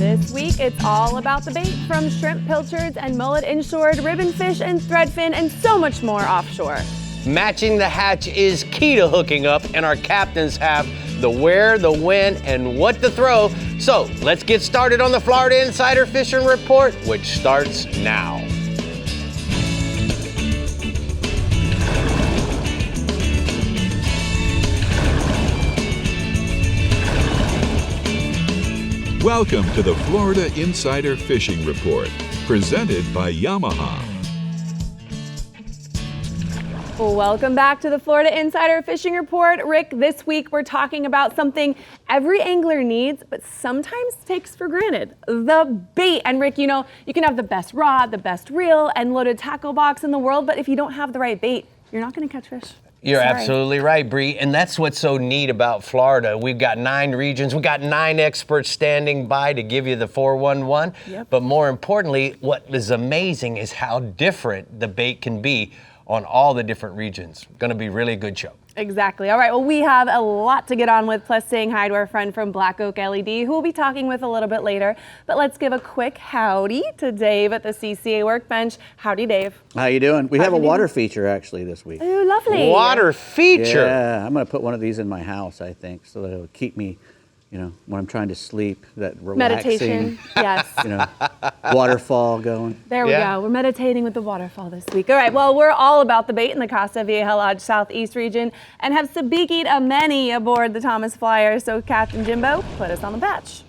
This week, it's all about the bait, from shrimp pilchards and mullet inshore, ribbonfish and threadfin, and so much more offshore. Matching the hatch is key to hooking up, and our captains have the where, the when, and what to throw. So let's get started on the Florida Insider Fishing Report, which starts now. Welcome to the Florida Insider Fishing Report, presented by Yamaha. Welcome back to the Florida Insider Fishing Report. Rick, this week we're talking about something every angler needs, but sometimes takes for granted: the bait. And Rick, you know, you can have the best rod, the best reel, and loaded tackle box in the world, but if you don't have the right bait, you're not going to catch fish. You're absolutely right, Brie, and that's what's so neat about Florida. We've got 9 regions, we've got 9 experts standing by to give you the 411. Yep. But more importantly, what is amazing is how different the bait can be on all the different regions. Going to be really a good show. Exactly. All right, well, we have a lot to get on with, plus saying hi to our friend from Black Oak LED, who we'll be talking with a little bit later. But let's give a quick howdy to Dave at the CCA Workbench. Howdy, Dave. How you doing? We have a water feature actually this week. Ooh, lovely. Water feature. Yeah, I'm going to put one of these in my house, I think, so that it'll keep me, you know, when I'm trying to sleep, that relaxing, meditation. Yes. you know, waterfall going. There we go. We're meditating with the waterfall this week. All right, well, we're all about the bait in the Costa Vieja Lodge Southeast region and have sabikied a many aboard the Thomas Flyer. So, Captain Jimbo, put us on the patch.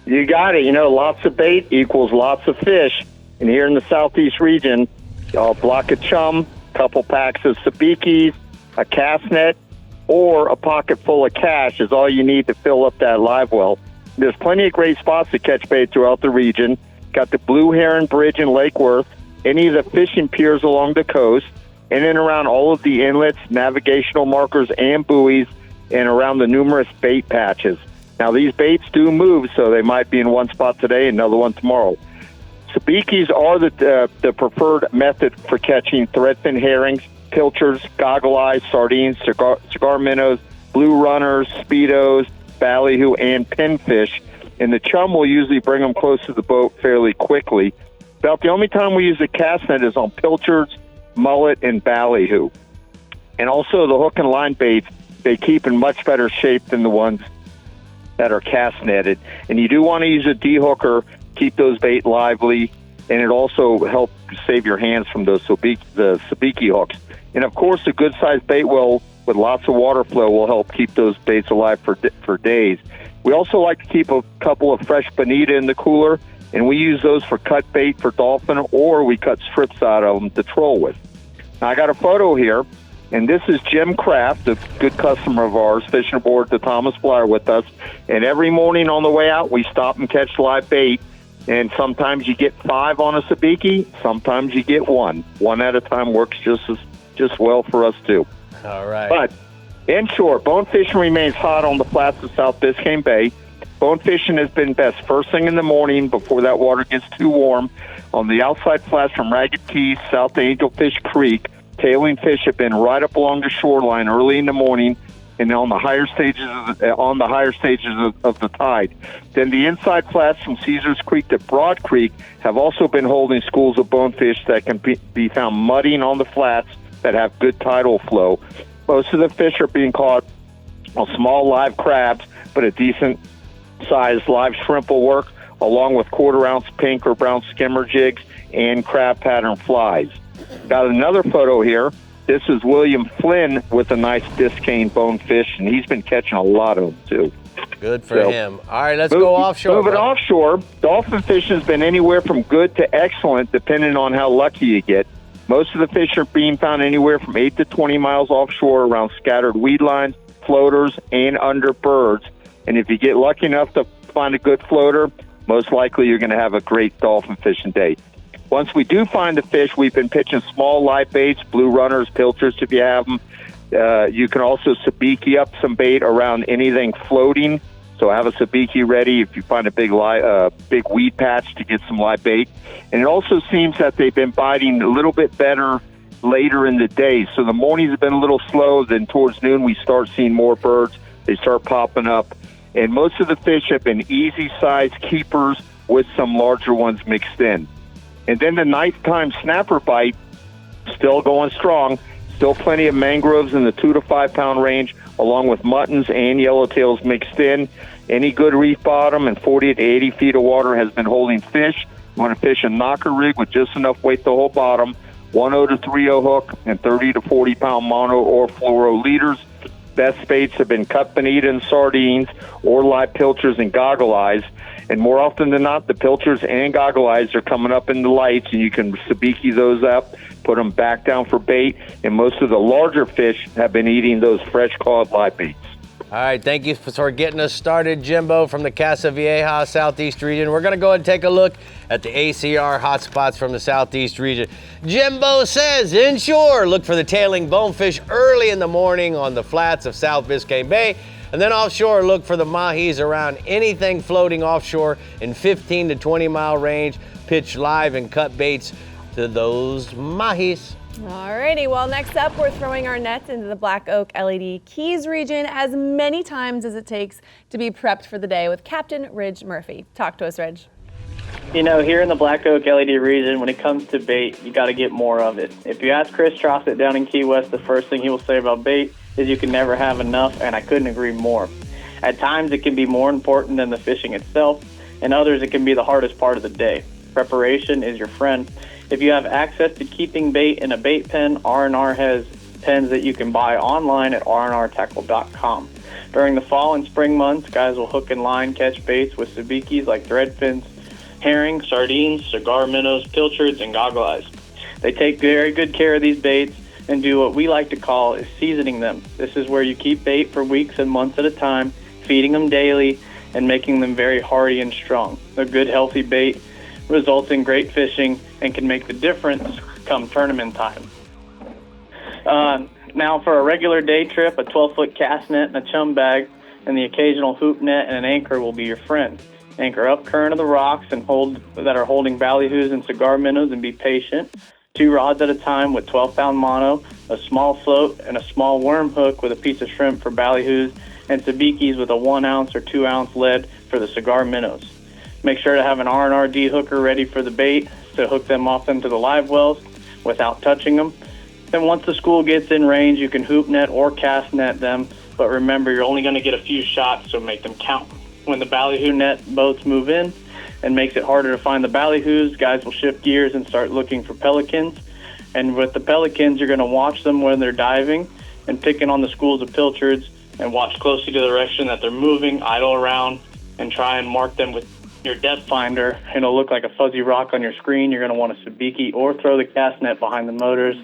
You got it. You know, lots of bait equals lots of fish. And here in the Southeast region, a block of chum, couple packs of sabikis, a cast net, or a pocket full of cash is all you need to fill up that live well. There's plenty of great spots to catch bait throughout the region. Got the Blue Heron Bridge in Lake Worth, any of the fishing piers along the coast, in and around all of the inlets, navigational markers, and buoys, and around the numerous bait patches. Now, these baits do move, so they might be in one spot today, another one tomorrow. Sabikis are the preferred method for catching threadfin herrings, pilchards, goggle eyes, sardines, cigar minnows, blue runners, speedos, ballyhoo, and pinfish. And the chum will usually bring them close to the boat fairly quickly. About the only time we use the cast net is on pilchards, mullet, and ballyhoo. And also the hook and line baits, they keep in much better shape than the ones that are cast netted. And you do want to use a de-hooker, keep those bait lively, and it also helps save your hands from those sabiki hooks. And, of course, a good-sized bait well with lots of water flow will help keep those baits alive for days. We also like to keep a couple of fresh bonita in the cooler, and we use those for cut bait for dolphin, or we cut strips out of them to troll with. Now, I got a photo here, and this is Jim Capt, a good customer of ours, fishing aboard the Thomas Flyer with us. And every morning on the way out, we stop and catch live bait. And sometimes you get 5 on a sabiki, sometimes you get 1. 1 at a time works just well for us too. All right. But in short, bone fishing remains hot on the flats of South Biscayne Bay. Bone fishing has been best first thing in the morning before that water gets too warm. On the outside flats from Ragged Key, South Angelfish Creek, tailing fish have been right up along the shoreline early in the morning and on the higher stages of the tide. Then the inside flats from Caesars Creek to Broad Creek have also been holding schools of bonefish that can be found mudding on the flats that have good tidal flow. Most of the fish are being caught on small live crabs, but a decent-sized live shrimp will work, along with quarter-ounce pink or brown skimmer jigs and crab pattern flies. Got another photo here. This is William Flynn with a nice Biscayne bonefish, and he's been catching a lot of them, too. Good for him. All right, let's go offshore. Moving offshore, dolphin fishing has been anywhere from good to excellent, depending on how lucky you get. Most of the fish are being found anywhere from 8 to 20 miles offshore around scattered weed lines, floaters, and under birds. And if you get lucky enough to find a good floater, most likely you're going to have a great dolphin fishing day. Once we do find the fish, we've been pitching small live baits, blue runners, pilchards if you have them. You can also sabiki up some bait around anything floating. So have a sabiki ready if you find a big weed patch to get some live bait. And it also seems that they've been biting a little bit better later in the day. So the mornings have been a little slow. Then towards noon, we start seeing more birds. They start popping up. and most of the fish have been easy-sized keepers with some larger ones mixed in. And then the nighttime snapper bite, still going strong. Still plenty of mangroves in the 2 to 5 pound range, along with muttons and yellowtails mixed in. Any good reef bottom and 40 to 80 feet of water has been holding fish. You want to fish a knocker rig with just enough weight to hold bottom, 1/0 to 3/0 hook, and 30 to 40 pound mono or fluoro leaders. Best baits have been cut bonita and sardines, or live pilchers and goggle eyes. And more often than not, the pilchers and goggle eyes are coming up in the lights, and you can sabiki those up, put them back down for bait. And most of the larger fish have been eating those fresh caught live baits. All right, thank you for getting us started, Jimbo, from the Casa Vieja Southeast region. We're going to go ahead and take a look at the ACR hotspots from the Southeast region. Jimbo says, inshore, look for the tailing bonefish early in the morning on the flats of South Biscayne Bay. And then offshore, look for the mahis around anything floating offshore in 15 to 20 mile range. Pitch live and cut baits to those mahis. Alrighty, well, next up, we're throwing our nets into the Black Oak LED Keys region as many times as it takes to be prepped for the day with Captain Ridge Murphy. Talk to us, Ridge. You know, here in the Black Oak LED region, when it comes to bait, you got to get more of it. If you ask Chris Trossett down in Key West, the first thing he will say about bait is you can never have enough, and I couldn't agree more. At times, it can be more important than the fishing itself, and others, it can be the hardest part of the day. Preparation is your friend. If you have access to keeping bait in a bait pen, R&R has pens that you can buy online at rnrtackle.com. During the fall and spring months, guys will hook and line catch baits with sabikis like threadfins, herring, sardines, cigar minnows, pilchards, and goggle eyes. They take very good care of these baits and do what we like to call is seasoning them. This is where you keep bait for weeks and months at a time, feeding them daily and making them very hardy and strong. A good, healthy bait results in great fishing and can make the difference come tournament time. Now for a regular day trip, a 12-foot cast net and a chum bag and the occasional hoop net and an anchor will be your friend. Anchor up current of the rocks and that are holding ballyhoos and cigar minnows and be patient. 2 rods at a time with 12-pound mono, a small float, and a small worm hook with a piece of shrimp for ballyhoos, and sabikis with a 1 ounce or 2 ounce lead for the cigar minnows. Make sure to have an R&R hooker ready for the bait to hook them off into the live wells without touching them. Then once the school gets in range, you can hoop net or cast net them, but remember you're only going to get a few shots, so make them count. When the ballyhoo net boats move in and makes it harder to find the ballyhoos, guys will shift gears and start looking for pelicans. And with the pelicans, you're going to watch them when they're diving and picking on the schools of pilchards and watch closely to the direction that they're moving, idle around, and try and mark them with your depth finder. It'll look like a fuzzy rock on your screen. You're going to want to sabiki or throw the cast net behind the motors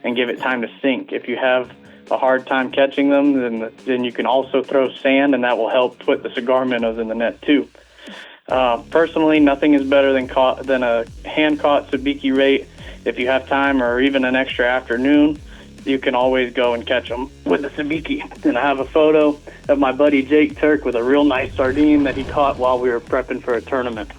and give it time to sink. If you have a hard time catching them, then you can also throw sand, and that will help put the cigar minnows in the net too. Personally, nothing is better than a hand-caught sabiki rate. If you have time or even an extra afternoon, you can always go and catch them with the sabiki. And I have a photo of my buddy Jake Turk with a real nice sardine that he caught while we were prepping for a tournament.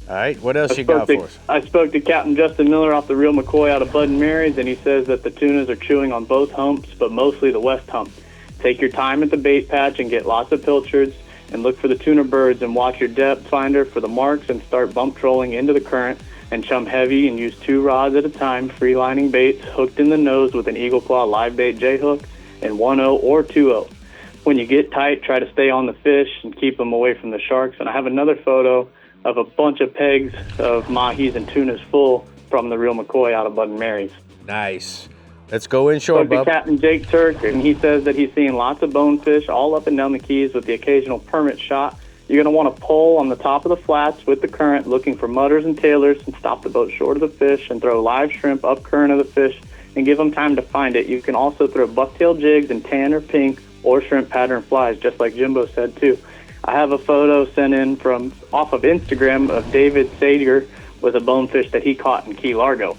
All right, what else you got for us? I spoke to Captain Justin Miller off the Real McCoy out of Bud and Mary's, and he says that the tunas are chewing on both humps, but mostly the west hump. Take your time at the bait patch and get lots of pilchards, and look for the tuna birds and watch your depth finder for the marks and start bump trolling into the current and chum heavy and use 2 rods at a time, free lining baits hooked in the nose with an Eagle Claw live bait J-hook and 1/0 or 2/0. When you get tight, try to stay on the fish and keep them away from the sharks. And I have another photo of a bunch of pegs of mahis and tunas full from the Real McCoy out of Bud and Mary's. Nice. Let's go inshore, Spoke to bub. Captain Jake Turk, and he says that he's seeing lots of bonefish all up and down the Keys with the occasional permit shot. You're going to want to pull on the top of the flats with the current, looking for mutters and tailors, and stop the boat short of the fish and throw live shrimp up current of the fish and give them time to find it. You can also throw bucktail jigs in tan or pink or shrimp pattern flies, just like Jimbo said too. I have a photo sent in from off of Instagram of David Sager with a bonefish that he caught in Key Largo.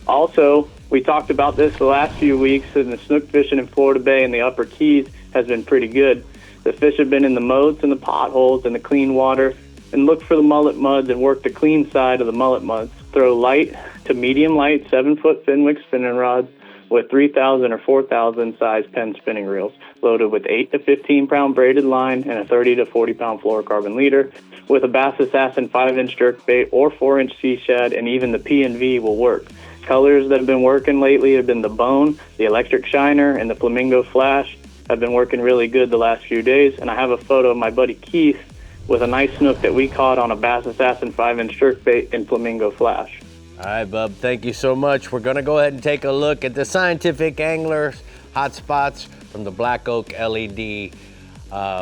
Also, we talked about this the last few weeks, and the snook fishing in Florida Bay and the Upper Keys has been pretty good. The fish have been in the moats and the potholes and the clean water, and look for the mullet muds and work the clean side of the mullet muds. Throw light to medium light 7-foot Fenwick spinning rods with 3,000 or 4,000 size Penn spinning reels, loaded with 8 to 15-pound braided line and a 30 to 40-pound fluorocarbon leader, with a Bass Assassin 5-inch jerkbait or 4-inch sea shad, and even the P&V will work. Colors that have been working lately have been the Bone, the Electric Shiner, and the Flamingo Flash. Have been working really good the last few days, and I have a photo of my buddy Keith with a nice snook that we caught on a Bass Assassin 5-inch jerkbait in Flamingo Flash. All right, bub, thank you so much. We're gonna go ahead and take a look at the Scientific Angler hotspots from the Black Oak LED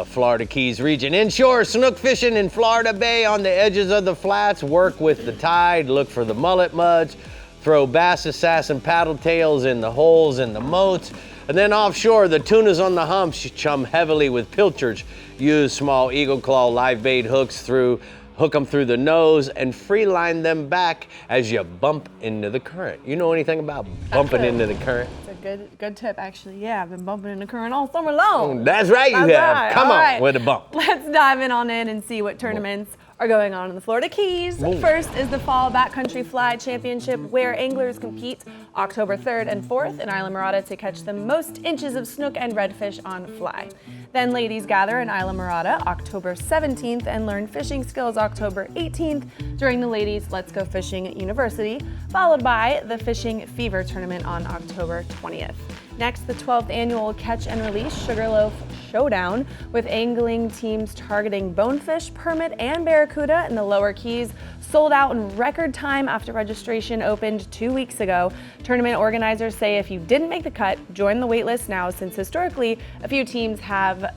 Florida Keys region. Inshore snook fishing in Florida Bay on the edges of the flats. Work with the tide, look for the mullet muds, throw Bass Assassin paddle tails in the holes in the moats. And then offshore, the tunas on the humps chum heavily with pilchards. Use small eagle claw live bait hooks hook them through the nose and free line them back as you bump into the current. You know anything about bumping into the current? It's a good tip, actually. Yeah, I've been bumping in the current all summer long. That's right, you have. Right. Come all on right. with a bump. Let's dive in and see what tournaments are going on in the Florida Keys. First is the Fall Backcountry Fly Championship, where anglers compete October 3rd and 4th in Islamorada to catch the most inches of snook and redfish on fly. Then ladies gather in Islamorada October 17th and learn fishing skills October 18th during the Ladies Let's Go Fishing University, followed by the Fishing Fever Tournament on October 20th. Next, the 12th annual Catch and Release Sugarloaf Showdown, with angling teams targeting bonefish, permit, and barracuda in the lower Keys, sold out in record time after registration opened 2 weeks ago. Tournament organizers say if you didn't make the cut, join the waitlist now, since historically a few teams have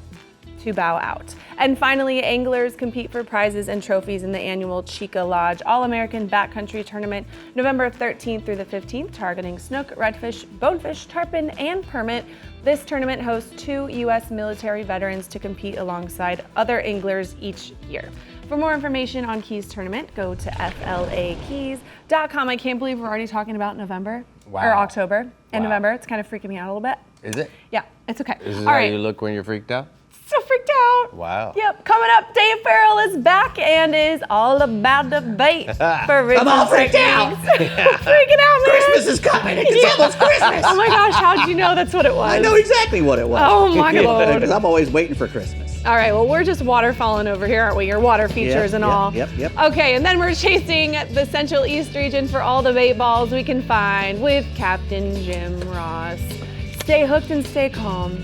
to bow out. And finally, anglers compete for prizes and trophies in the annual Chica Lodge All-American Backcountry Tournament, November 13th through the 15th, targeting snook, redfish, bonefish, tarpon, and permit. This tournament hosts 2 U.S. military veterans to compete alongside other anglers each year. For more information on Keys Tournament, go to flakeys.com. I can't believe we're already talking about November or October and November. It's kind of freaking me out a little bit. Is it? Yeah, it's okay. Is this All how right. you look when you're freaked out? So freaked out. Wow. Yep. Coming up, Dave Ferrell is back and is all about the bait for Rick. I'm all freaked out. Freaking out, man. Christmas is coming. It's almost Christmas. Oh my gosh, how'd you know that's what it was? I know exactly what it was. Oh my lord. Because I'm always waiting for Christmas. All right, well, we're just waterfalling over here, aren't we? Your water features and all. Yep. Okay, and then we're chasing the Central East region for all the bait balls we can find with Captain Jim Ross. Stay hooked and stay calm.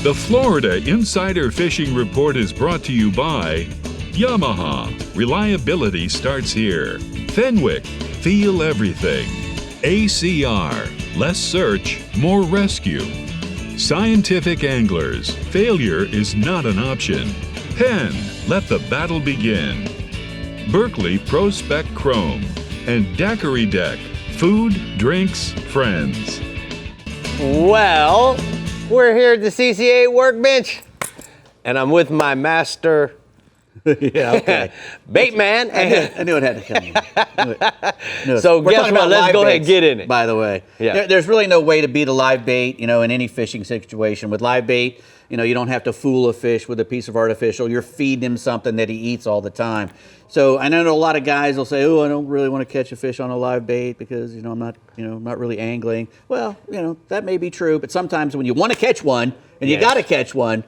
The Florida Insider Fishing Report is brought to you by Yamaha. Reliability starts here. Fenwick. Feel everything. ACR. Less search, more rescue. Scientific Anglers. Failure is not an option. Penn. Let the battle begin. Berkeley Pro Spec Chrome. And Daiquiri Deck. Food, drinks, friends. Well, we're here at the CCA workbench, and I'm with my master Yeah, okay. bait man. I knew it had to come in. So We're guess talking what? about Let's live go ahead and baits, get in it. By the way, Yeah. there's really no way to beat a live bait, in any fishing situation. With live bait, you don't have to fool a fish with a piece of artificial. You're feeding him something that he eats all the time. So I know a lot of guys will say, "Oh, I don't really want to catch a fish on a live bait because I'm not really angling." Well, that may be true, but sometimes when you want to catch one and you got to catch one,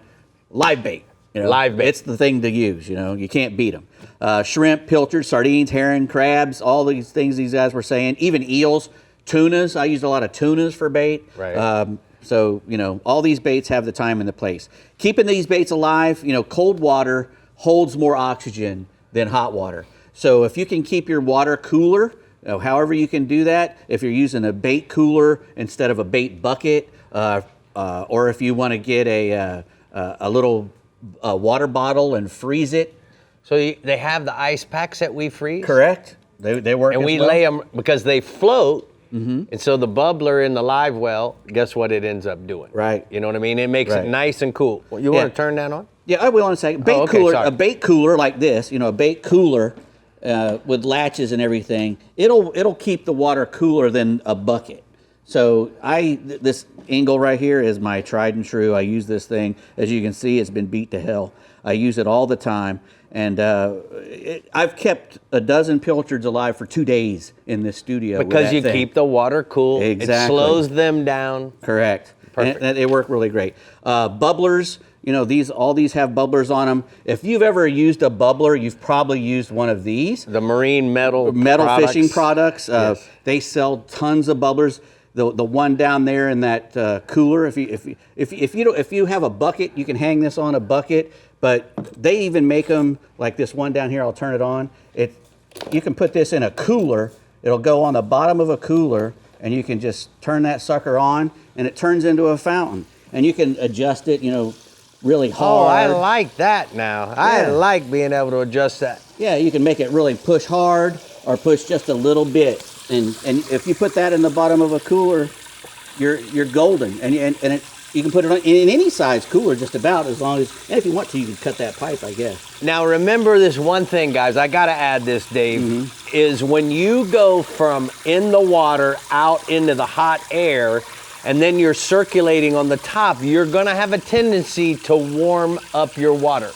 live bait. Live bait. It's the thing to use. You can't beat them. Shrimp, pilchards, sardines, herring, crabs, all these things these guys were saying. Even eels, tunas. I used a lot of tunas for bait. Right. So all these baits have the time and the place. Keeping these baits alive, cold water holds more oxygen than hot water. So if you can keep your water cooler, however you can do that, if you're using a bait cooler instead of a bait bucket, or if you want to get a little water bottle and freeze it. So they have the ice packs that we freeze? Correct. They work. And as we well. lay them because they float. And so the bubbler in the live well, guess what it ends up doing? Right. You know what I mean? It makes it Right. nice and cool. Well, you want to turn that on? Yeah, I will in a second. Bait okay, cooler, sorry. a bait cooler like this, a bait cooler with latches and everything. It'll keep the water cooler than a bucket. So this angle right here is my tried and true. I use this thing. As you can see, it's been beat to hell. I use it all the time. And I've kept a dozen pilchards alive for 2 days in this studio. Because you keep the water cool. Exactly. It slows them down. Correct. Perfect. And they work really great. Bubblers, you know, all these have bubblers on them. If you've ever used a bubbler, you've probably used one of these. The marine metal products. Fishing products. Yes. They sell tons of bubblers. The one down there in that cooler. If you have a bucket, you can hang this on a bucket. But they even make them like this one down here. I'll turn it on. You can put this in a cooler. It'll go on the bottom of a cooler, and you can just turn that sucker on, and it turns into a fountain. And you can adjust it, you know, really hard. Oh, I like that now. I like being able to adjust that. Yeah, you can make it really push hard or push just a little bit. And if you put that in the bottom of a cooler, you're golden. And you can put it in any size cooler just about, as long as, and if you want to, you can cut that pipe, I guess. Now remember this one thing, guys, I gotta add this, Dave, is when you go from in the water out into the hot air, and then you're circulating on the top, you're gonna have a tendency to warm up your water.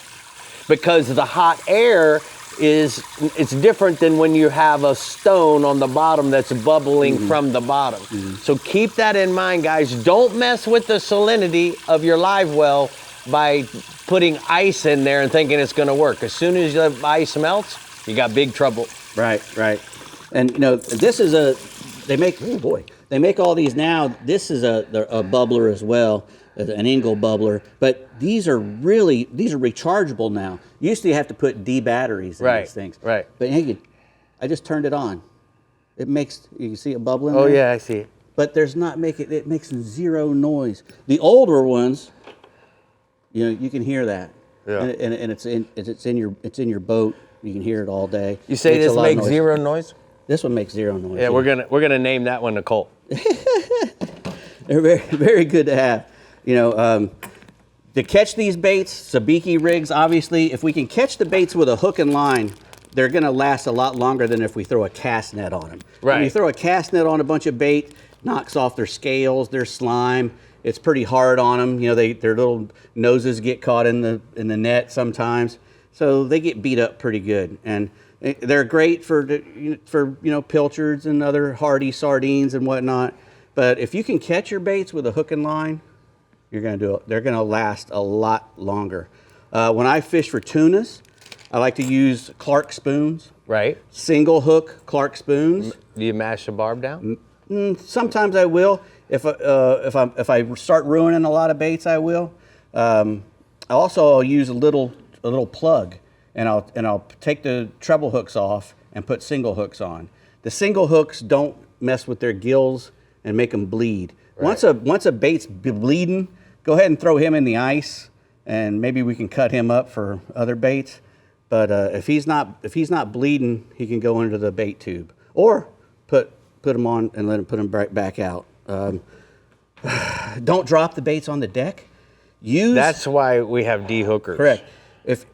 Because the hot air it's different than when you have a stone on the bottom that's bubbling from the bottom. So keep that in mind, guys. Don't mess with the salinity of your live well by putting ice in there and thinking it's gonna work. As soon as the ice melts, you got big trouble. Right. And you know, this is they make all these now. This is a bubbler as well, an Engel bubbler, but these are rechargeable now. Used to you have to put D batteries in these things. Right. But hey, I just turned it on. It makes, you can see it bubbling. Oh there? yeah, I see it. But it makes zero noise. The older ones, you know, you can hear that. Yeah. And it's in your boat. You can hear it all day. You say Makes a this lot of makes noise. zero noise? This one makes zero noise. Yeah, we're gonna name that one Nicole. They're very, very good to have. You know, to catch these baits, sabiki rigs, obviously, if we can catch the baits with a hook and line, they're going to last a lot longer than if we throw a cast net on them. Right. When you throw a cast net on a bunch of bait, knocks off their scales, their slime. It's pretty hard on them. You know, their little noses get caught in the net sometimes, so they get beat up pretty good. And they're great for pilchards and other hardy sardines and whatnot. But if you can catch your baits with a hook and line, they're gonna last a lot longer. When I fish for tunas, I like to use Clark spoons. Right. Single hook Clark spoons. Do you mash the barb down? Sometimes I will. If I start ruining a lot of baits, I will. I'll use a little plug, and I'll take the treble hooks off and put single hooks on. The single hooks don't mess with their gills and make them bleed. Right. Once a bait's bleeding, go ahead and throw him in the ice, and maybe we can cut him up for other baits. But if he's not bleeding, he can go into the bait tube, or put him on and let him put him back out. Don't drop the baits on the deck. That's why we have D-hookers. Correct.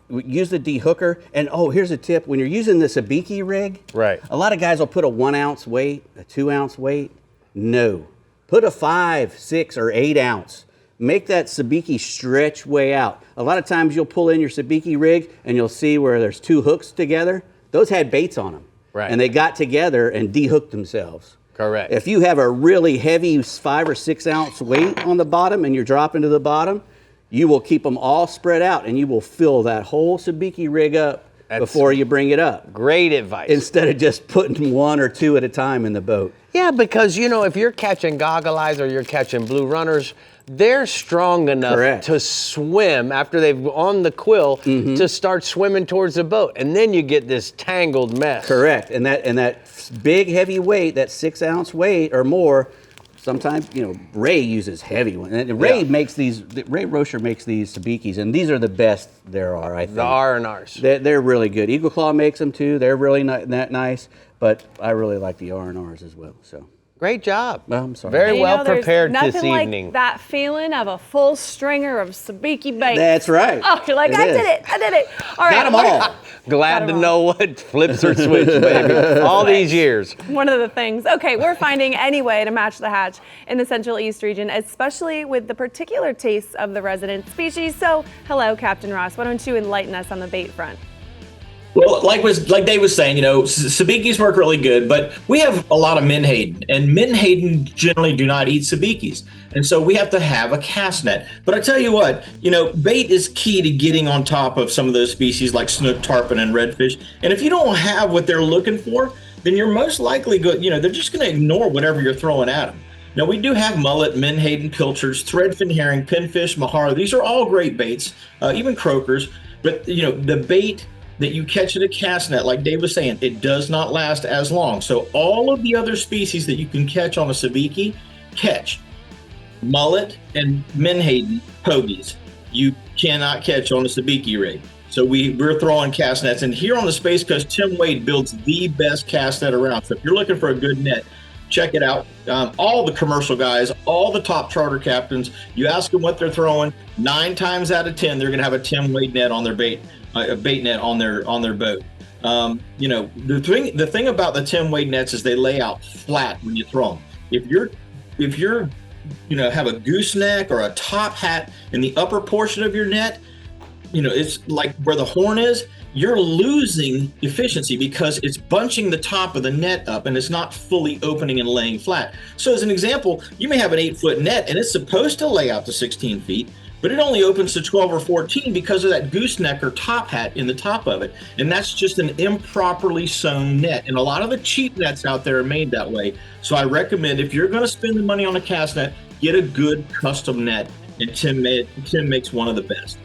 Use the D-hooker. And here's a tip: when you're using the sabiki rig, right? A lot of guys will put a 1 ounce weight, a 2 ounce weight. No, put a 5, 6, or 8 ounce. Make that sabiki stretch way out. A lot of times you'll pull in your sabiki rig and you'll see where there's 2 hooks together. Those had baits on them. Right. And they got together and de-hooked themselves. Correct. If you have a really heavy 5 or 6 ounce weight on the bottom and you're dropping to the bottom, you will keep them all spread out and you will fill that whole sabiki rig up before you bring it up. Great advice. Instead of just putting 1 or 2 at a time in the boat. Yeah, because if you're catching goggle eyes or you're catching blue runners, they're strong enough to swim after they've on the quill to start swimming towards the boat, and then you get this tangled mess. Correct, and that big heavy weight, that 6 ounce weight or more. Sometimes Ray uses heavy one, and Ray Rocher makes these sabikis, and these are the best there are. I think the R&Rs. They're really good. Eagle Claw makes them too. They're really not that nice, but I really like the R&Rs as well. So. Great job. Well, I'm sorry. Very And well there's prepared nothing this like evening. that feeling of a full stringer of sabiki bait. That's right. Oh, you're like, It I is. did it. I did it. All right. Got them all. Glad Got to it know what flips or switch, baby. All these years. One of the things. Okay, we're finding any way to match the hatch in the Central East region, especially with the particular tastes of the resident species. So, hello, Captain Ross. Why don't you enlighten us on the bait front? Well, like Dave was saying, sabikis work really good, but we have a lot of menhaden, and menhaden generally do not eat sabikis. And so we have to have a cast net. But I tell you what, bait is key to getting on top of some of those species like snook, tarpon, and redfish. And if you don't have what they're looking for, then you're most likely they're just going to ignore whatever you're throwing at them. Now, we do have mullet, menhaden, pilchards, threadfin herring, pinfish, mahara. These are all great baits, even croakers. But, the bait that you catch at a cast net, like Dave was saying, it does not last as long. So all of the other species that you can catch on a sabiki, catch. Mullet and menhaden pogies, you cannot catch on a sabiki rig. So we're throwing cast nets. And here on the Space Coast, Tim Wade builds the best cast net around. So if you're looking for a good net, check it out. All the commercial guys, all the top charter captains, you ask them what they're throwing, 9 times out of 10, they're going to have a Tim Wade net on their bait. A bait net on their boat. The thing about the Tim Wade nets is they lay out flat when you throw them. If you're have a gooseneck or a top hat in the upper portion of your net, it's like where the horn is, you're losing efficiency because it's bunching the top of the net up and it's not fully opening and laying flat. So as an example, you may have an 8-foot net and it's supposed to lay out to 16 feet, but it only opens to 12 or 14 because of that gooseneck or top hat in the top of it. And that's just an improperly sewn net. And a lot of the cheap nets out there are made that way. So I recommend if you're going to spend the money on a cast net, get a good custom net. And Tim makes one of the best.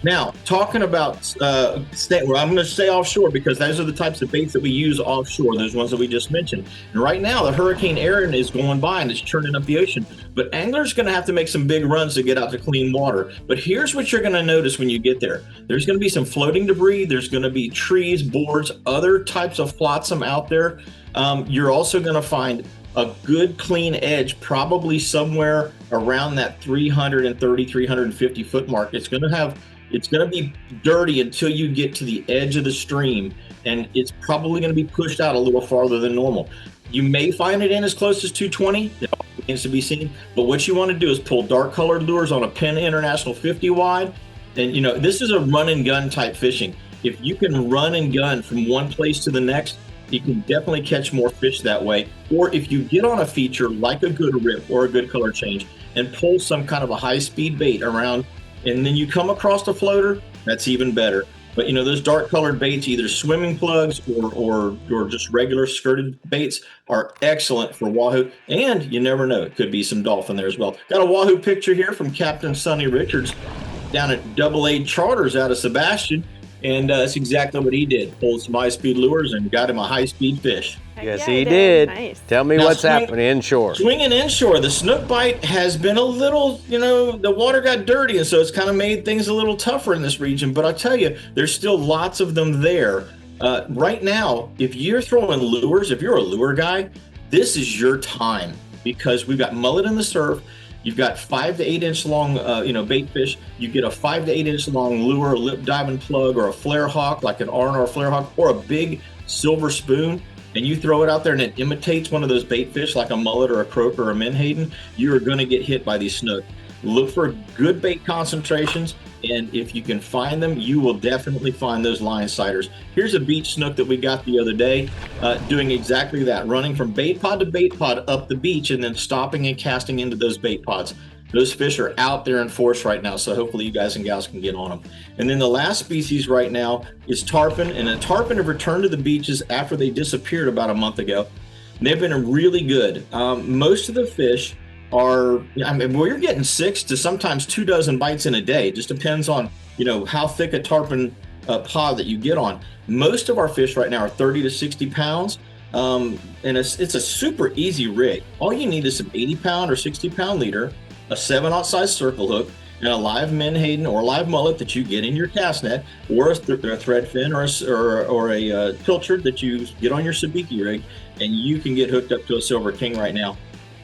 Now, talking about, I'm going to stay offshore because those are the types of baits that we use offshore, those ones that we just mentioned. And right now, the Hurricane Erin is going by and it's churning up the ocean. But anglers are going to have to make some big runs to get out to clean water. But here's what you're going to notice when you get there. There's going to be some floating debris. There's going to be trees, boards, other types of flotsam out there. You're also going to find a good clean edge, probably somewhere around that 330, 350 foot mark. It's going to be dirty until you get to the edge of the stream, and it's probably going to be pushed out a little farther than normal. You may find it in as close as 220. It all remains to be seen. But what you want to do is pull dark colored lures on a Penn International 50 wide. And, this is a run and gun type fishing. If you can run and gun from one place to the next, you can definitely catch more fish that way. Or if you get on a feature like a good rip or a good color change and pull some kind of a high speed bait around, and then you come across a floater, that's even better. But those dark colored baits, either swimming plugs or just regular skirted baits, are excellent for wahoo. And you never know, it could be some dolphin there as well. Got a wahoo picture here from Captain Sonny Richards down at AA Charters out of Sebastian. And that's exactly what he did. Pulled some high-speed lures and got him a high-speed fish. Yes, Yeah, he did. Nice. Tell me Now, what's happening inshore. Swinging inshore, the snook bite has been a little, the water got dirty, and so it's kind of made things a little tougher in this region. But I tell you, there's still lots of them there. Right now, if you're throwing lures, if you're a lure guy, this is your time because we've got mullet in the surf. You've got 5 to 8 inch long, bait fish. You get a 5 to 8 inch long lure, a lip diving plug, or a flare hawk, like an R&R flare hawk, or a big silver spoon, and you throw it out there and it imitates one of those bait fish, like a mullet or a croaker or a menhaden, you are going to get hit by these snook. Look for good bait concentrations, and if you can find them, you will definitely find those line sighters. Here's a beach snook that we got the other day, doing exactly that, running from bait pod to bait pod up the beach and then stopping and casting into those bait pods. Those fish are out there in force right now, so hopefully you guys and gals can get on them. And then the last species right now is tarpon, and the tarpon have returned to the beaches after they disappeared about a month ago. And they've been really good. Most of the fish are, we're getting 6 to sometimes 2 dozen bites in a day. It just depends on, how thick a tarpon pod that you get on. Most of our fish right now are 30 to 60 pounds. And it's a super easy rig. All you need is some 80-pound or 60-pound leader, a 7/0 size circle hook, and a live menhaden or live mullet that you get in your cast net, or a thread fin or a pilchard that you get on your sabiki rig, and you can get hooked up to a Silver King right now.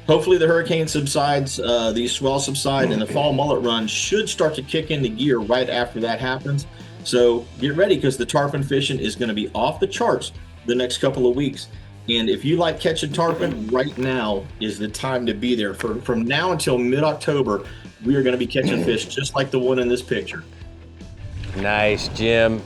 Hopefully the hurricane subsides, these swells subside, and the fall mullet run should start to kick into gear right after that happens. So get ready, because the tarpon fishing is going to be off the charts the next couple of weeks. And if you like catching tarpon, right now is the time to be there. From now until mid-October, we are going to be catching fish just like the one in this picture. Nice, Jim.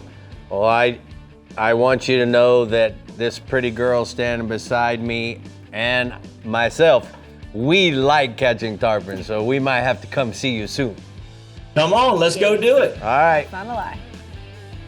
Well, I want you to know that this pretty girl standing beside me and myself, we like catching tarpon, so we might have to come see you soon. Come on, let's go do it. All right. It's not a lie.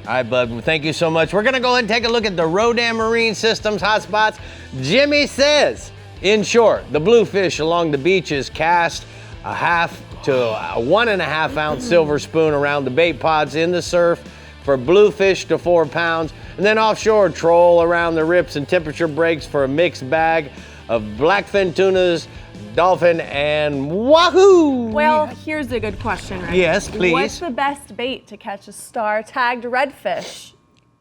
All right, bud. Well, thank you so much. We're going to go ahead and take a look at the Rodan Marine Systems hotspots. Jimmy says, in short, the bluefish along the beaches cast a 1/2 to a 1.5 ounce silver spoon around the bait pods in the surf for bluefish to 4 pounds, and then offshore troll around the rips and temperature breaks for a mixed bag of blackfin tunas, dolphin, and wahoo! Well, here's a good question, right? Yes, please. What's the best bait to catch a star-tagged redfish?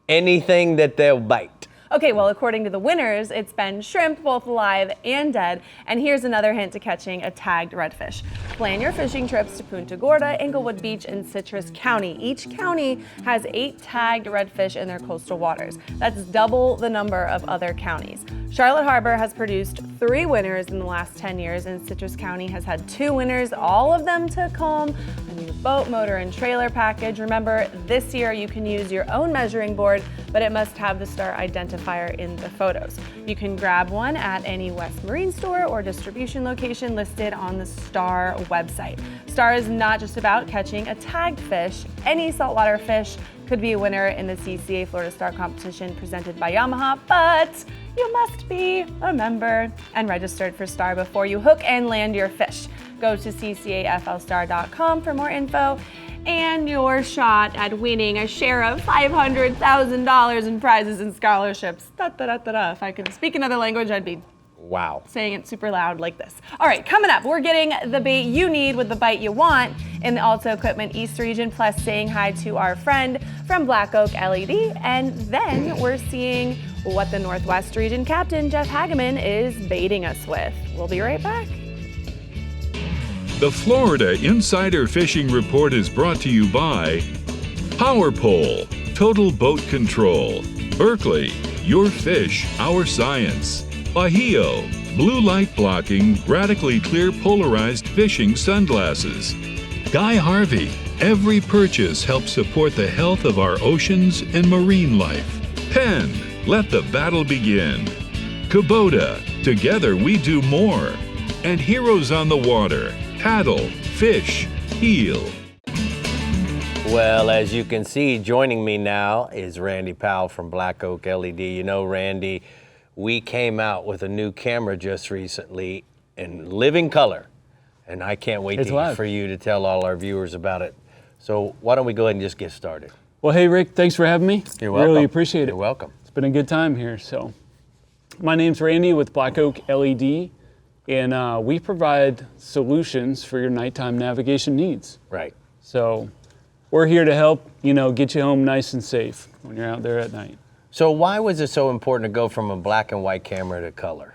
Anything that they'll bite. Okay, well, according to the winners, it's been shrimp, both live and dead. And here's another hint to catching a tagged redfish. Plan your fishing trips to Punta Gorda, Englewood Beach, and Citrus County. Each county has 8 tagged redfish in their coastal waters. That's double the number of other counties. Charlotte Harbor has produced 3 winners in the last 10 years, and Citrus County has had 2 winners. All of them took home a new boat, motor, and trailer package. Remember, this year you can use your own measuring board, but it must have the star identifier in the photos. You can grab one at any West Marine store or distribution location listed on the Star website. Star is not just about catching a tagged fish. Any saltwater fish could be a winner in the CCA Florida Star competition presented by Yamaha, but you must be a member and registered for Star before you hook and land your fish. Go to ccaflstar.com for more info and your shot at winning a share of $500,000 in prizes and scholarships. If I could speak another language, I'd be Wow. saying it super loud like this. All right, coming up, we're getting the bait you need with the bite you want in the Alta Equipment East region, plus saying hi to our friend from Black Oak LED. And then we're seeing what the Northwest region captain, Jeff Hageman, is baiting us with. We'll be right back. The Florida Insider Fishing Report is brought to you by Powerpole, Total Boat Control, Berkeley, Your Fish, Our Science, Bahio, Blue Light Blocking, Radically Clear Polarized Fishing Sunglasses, Guy Harvey, every purchase helps support the health of our oceans and marine life. Penn, let the battle begin. Kubota, together we do more. And Heroes on the Water, paddle, fish, heal. Well, as you can see, joining me now is Randy Powell from Black Oak LED. You know, Randy, we came out with a new camera just recently in living color, and I can't wait for you to tell all our viewers about it. So why don't we go ahead and just get started? Well, hey, Rick, thanks for having me. You're welcome. Really appreciate it. You're welcome. It's been a good time here. So my name's Randy with Black Oak LED, and we provide solutions for your nighttime navigation needs. Right. So we're here to help, get you home nice and safe when you're out there at night. So why was it so important to go from a black and white camera to color?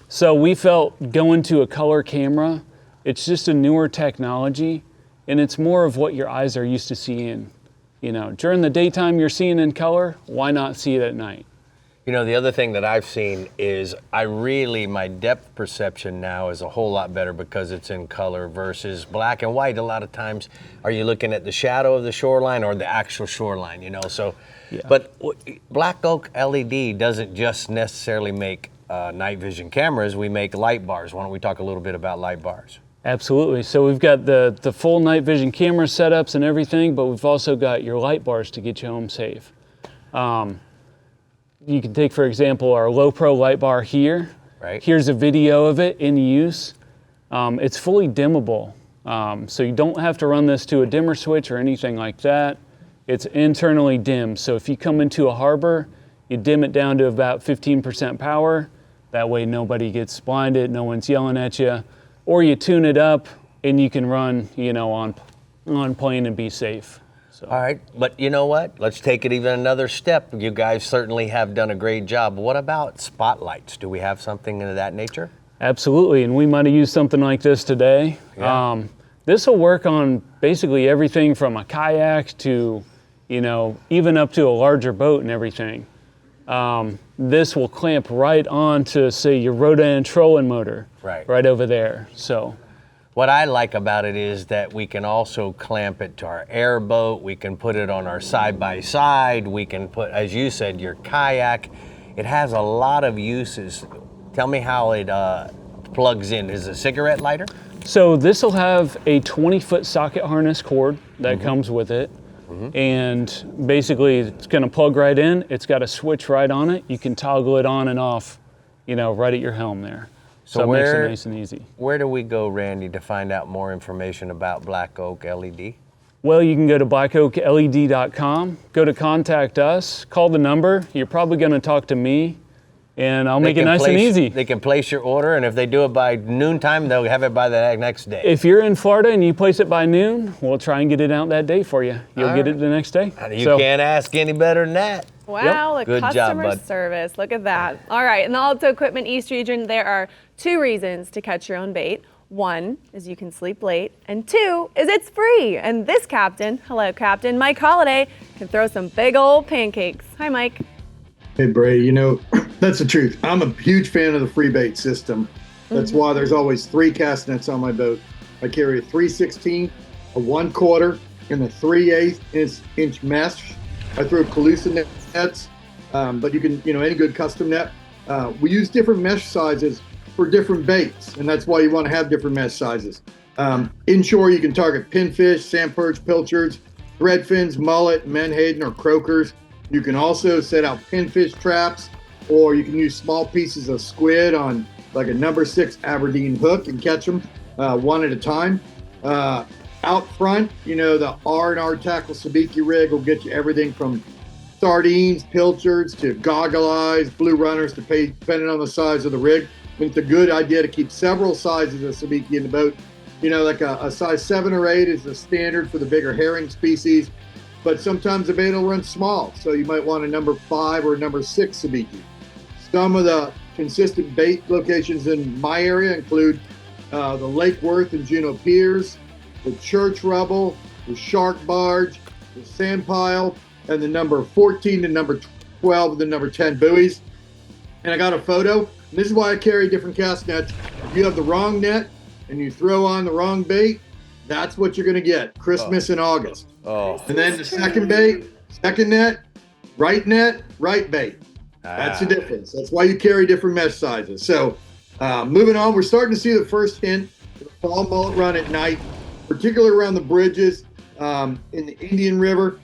So we felt going to a color camera, it's just a newer technology, and it's more of what your eyes are used to seeing. During the daytime you're seeing in color, why not see it at night? The other thing that I've seen is my depth perception now is a whole lot better because it's in color versus black and white. A lot of times, are you looking at the shadow of the shoreline or the actual shoreline, So, yeah. But Black Oak LED doesn't just necessarily make night vision cameras, we make light bars. Why don't we talk a little bit about light bars? Absolutely. So we've got the full night vision camera setups and everything, but we've also got your light bars to get you home safe. You can take, for example, our low pro light bar here. Right. Here's a video of it in use. It's fully dimmable. So you don't have to run this to a dimmer switch or anything like that. It's internally dimmed. So if you come into a harbor, you dim it down to about 15% power. That way nobody gets blinded, no one's yelling at you. Or you tune it up and you can run, on on plane and be safe. So. All right, but you know what? Let's take it even another step. You guys certainly have done a great job. What about spotlights? Do we have something of that nature? Absolutely, and we might have used something like this today. Yeah. This will work on basically everything from a kayak to, even up to a larger boat and everything. This will clamp right onto, say, your Rodan trolling motor, right over there. So, what I like about it is that we can also clamp it to our airboat. We can put it on our side-by-side. We can put, as you said, your kayak. It has a lot of uses. Tell me how it plugs in. Is it a cigarette lighter? So this will have a 20-foot socket harness cord that comes with it. And basically it's going to plug right in. It's got a switch right on it. You can toggle it on and off, right at your helm there. So it makes it nice and easy. Where do we go, Randy, to find out more information about Black Oak LED? Well, you can go to blackoakled.com, go to contact us, call the number. You're probably going to talk to me, and I'll make it nice and easy. They can place your order, and if they do it by noontime, they'll have it by the next day. If you're in Florida and you place it by noon, we'll try and get it out that day for you. You'll get it the next day. You can't ask any better than that. Wow, the Good customer job, bud. service. Look at that. All right, in the Alto Equipment East region, there are 2 reasons to catch your own bait. 1 is you can sleep late, and 2 is it's free. And this captain, hello Captain, Mike Holiday, can throw some big old pancakes. Hi, Mike. Hey, Brie, that's the truth. I'm a huge fan of the free bait system. That's why there's always 3 cast nets on my boat. I carry a 3/16, a 1/4, and a 3/8 inch mesh. I throw Calusa nets, but you can, any good custom net. We use different mesh sizes for different baits, and that's why you want to have different mesh sizes. Inshore, you can target pinfish, sand perch, pilchards, threadfins, mullet, menhaden, or croakers. You can also set out pinfish traps, or you can use small pieces of squid on like a number 6 Aberdeen hook and catch them one at a time. Out front, the R&R tackle sabiki rig will get you everything from sardines, pilchards, to goggle eyes, blue runners, depending on the size of the rig. It's a good idea to keep several sizes of sabiki in the boat. Like a size 7 or 8 is the standard for the bigger herring species, but sometimes the bait will run small, so you might want a number 5 or a number 6 sabiki. Some of the consistent bait locations in my area include the Lake Worth and Juneau Piers, the Church Rubble, the Shark Barge, the Sand Pile, and the number 14 to number 12 and the number 10 buoys. And I got a photo. And this is why I carry different cast nets. If you have the wrong net and you throw on the wrong bait, that's what you're going to get. Christmas in August. And then the second bait, second net, right bait. That's the difference. That's why you carry different mesh sizes. So moving on, we're starting to see the first hint of the fall mullet run at night, particularly around the bridges in the Indian River,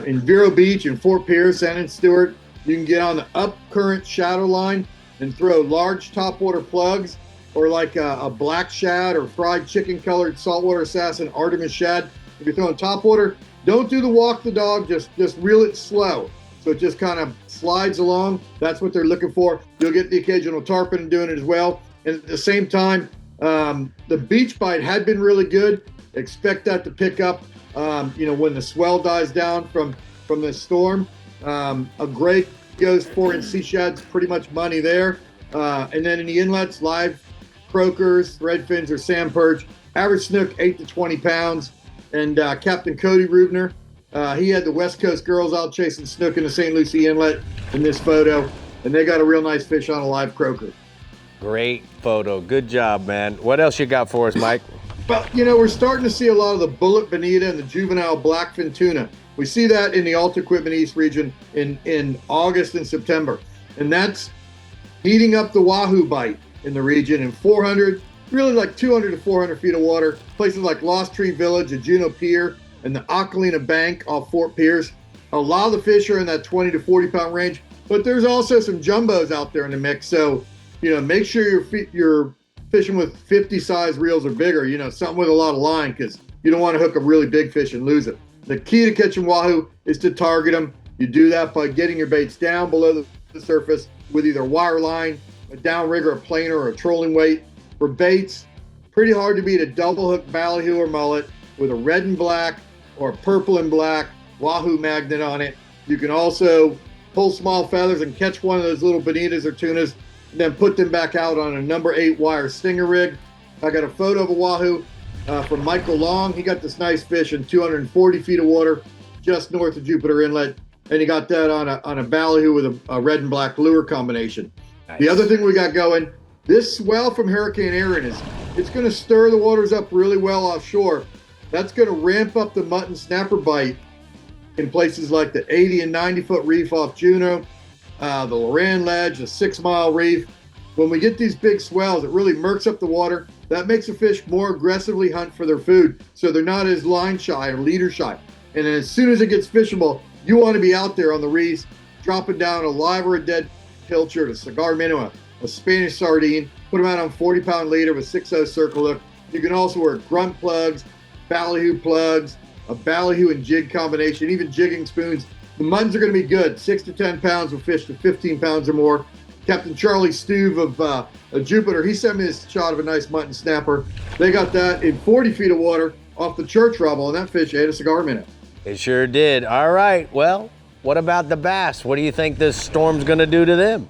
in Vero Beach, in Fort Pierce, and in Stewart. You can get on the up current shadow line and throw large topwater plugs, or like a black shad or fried chicken colored saltwater assassin Artemis shad. If you're throwing topwater, don't do the walk the dog, just reel it slow. So it just kind of slides along. That's what they're looking for. You'll get the occasional tarpon doing it as well. And at the same time, the beach bite had been really good. Expect that to pick up, when the swell dies down from this storm. A gray goes 4-inch sea shad's pretty much money there. And then in the inlets, live croakers, redfins, or sand perch. Average snook 8 to 20 pounds. And Captain Cody Rubner, he had the West Coast girls out chasing snook in the St. Lucie Inlet in this photo, and they got a real nice fish on a live croaker. Great photo. Good job, man. What else you got for us, Mike? But, we're starting to see a lot of the bullet bonita and the juvenile blackfin tuna. We see that in the Alta Equipment East region in August and September. And that's heating up the wahoo bite in the region in 400, really like 200 to 400 feet of water. Places like Lost Tree Village, the Juneau Pier, and the Ocalina Bank off Fort Pierce. A lot of the fish are in that 20 to 40 pound range, but there's also some jumbos out there in the mix. So, make sure you're fishing with 50 size reels or bigger, something with a lot of line, because you don't want to hook a really big fish and lose it. The key to catching wahoo is to target them. You do that by getting your baits down below the surface with either wire line, a downrigger, a planer, or a trolling weight. For baits, pretty hard to beat a double hook ballyhoo or mullet. with a red and black or purple and black wahoo magnet on it. You can also pull small feathers and catch one of those little bonitas or tunas, and then put them back out on a number 8 wire stinger rig. I got a photo of a wahoo from Michael Long. He got this nice fish in 240 feet of water just north of Jupiter Inlet, and he got that on a ballyhoo with a red and black lure combination. Nice. The other thing we got going, this swell from Hurricane Aaron it's going to stir the waters up really well offshore. That's going to ramp up the mutton snapper bite in places like the 80 and 90 foot reef off Juneau, the Loran Ledge, the 6 Mile Reef. When we get these big swells, it really murks up the water. That makes the fish more aggressively hunt for their food, so they're not as line shy or leader shy. And then as soon as it gets fishable, you want to be out there on the reefs, dropping down a live or a dead pilchard, a cigar minnow, a Spanish sardine, put them out on 40-pound leader with 6/0 circle hook. You can also wear grunt plugs, ballyhoo plugs, a ballyhoo and jig combination, even jigging spoons. The muttons are going to be good, 6 to 10 pounds will fish to 15 pounds or more. Captain Charlie Stuve of Jupiter, he sent me this shot of a nice mutton snapper. They got that in 40 feet of water off the church rubble, and that fish ate a cigar minnow. It sure did. All right, well, what about the bass? What do you think this storm's going to do to them?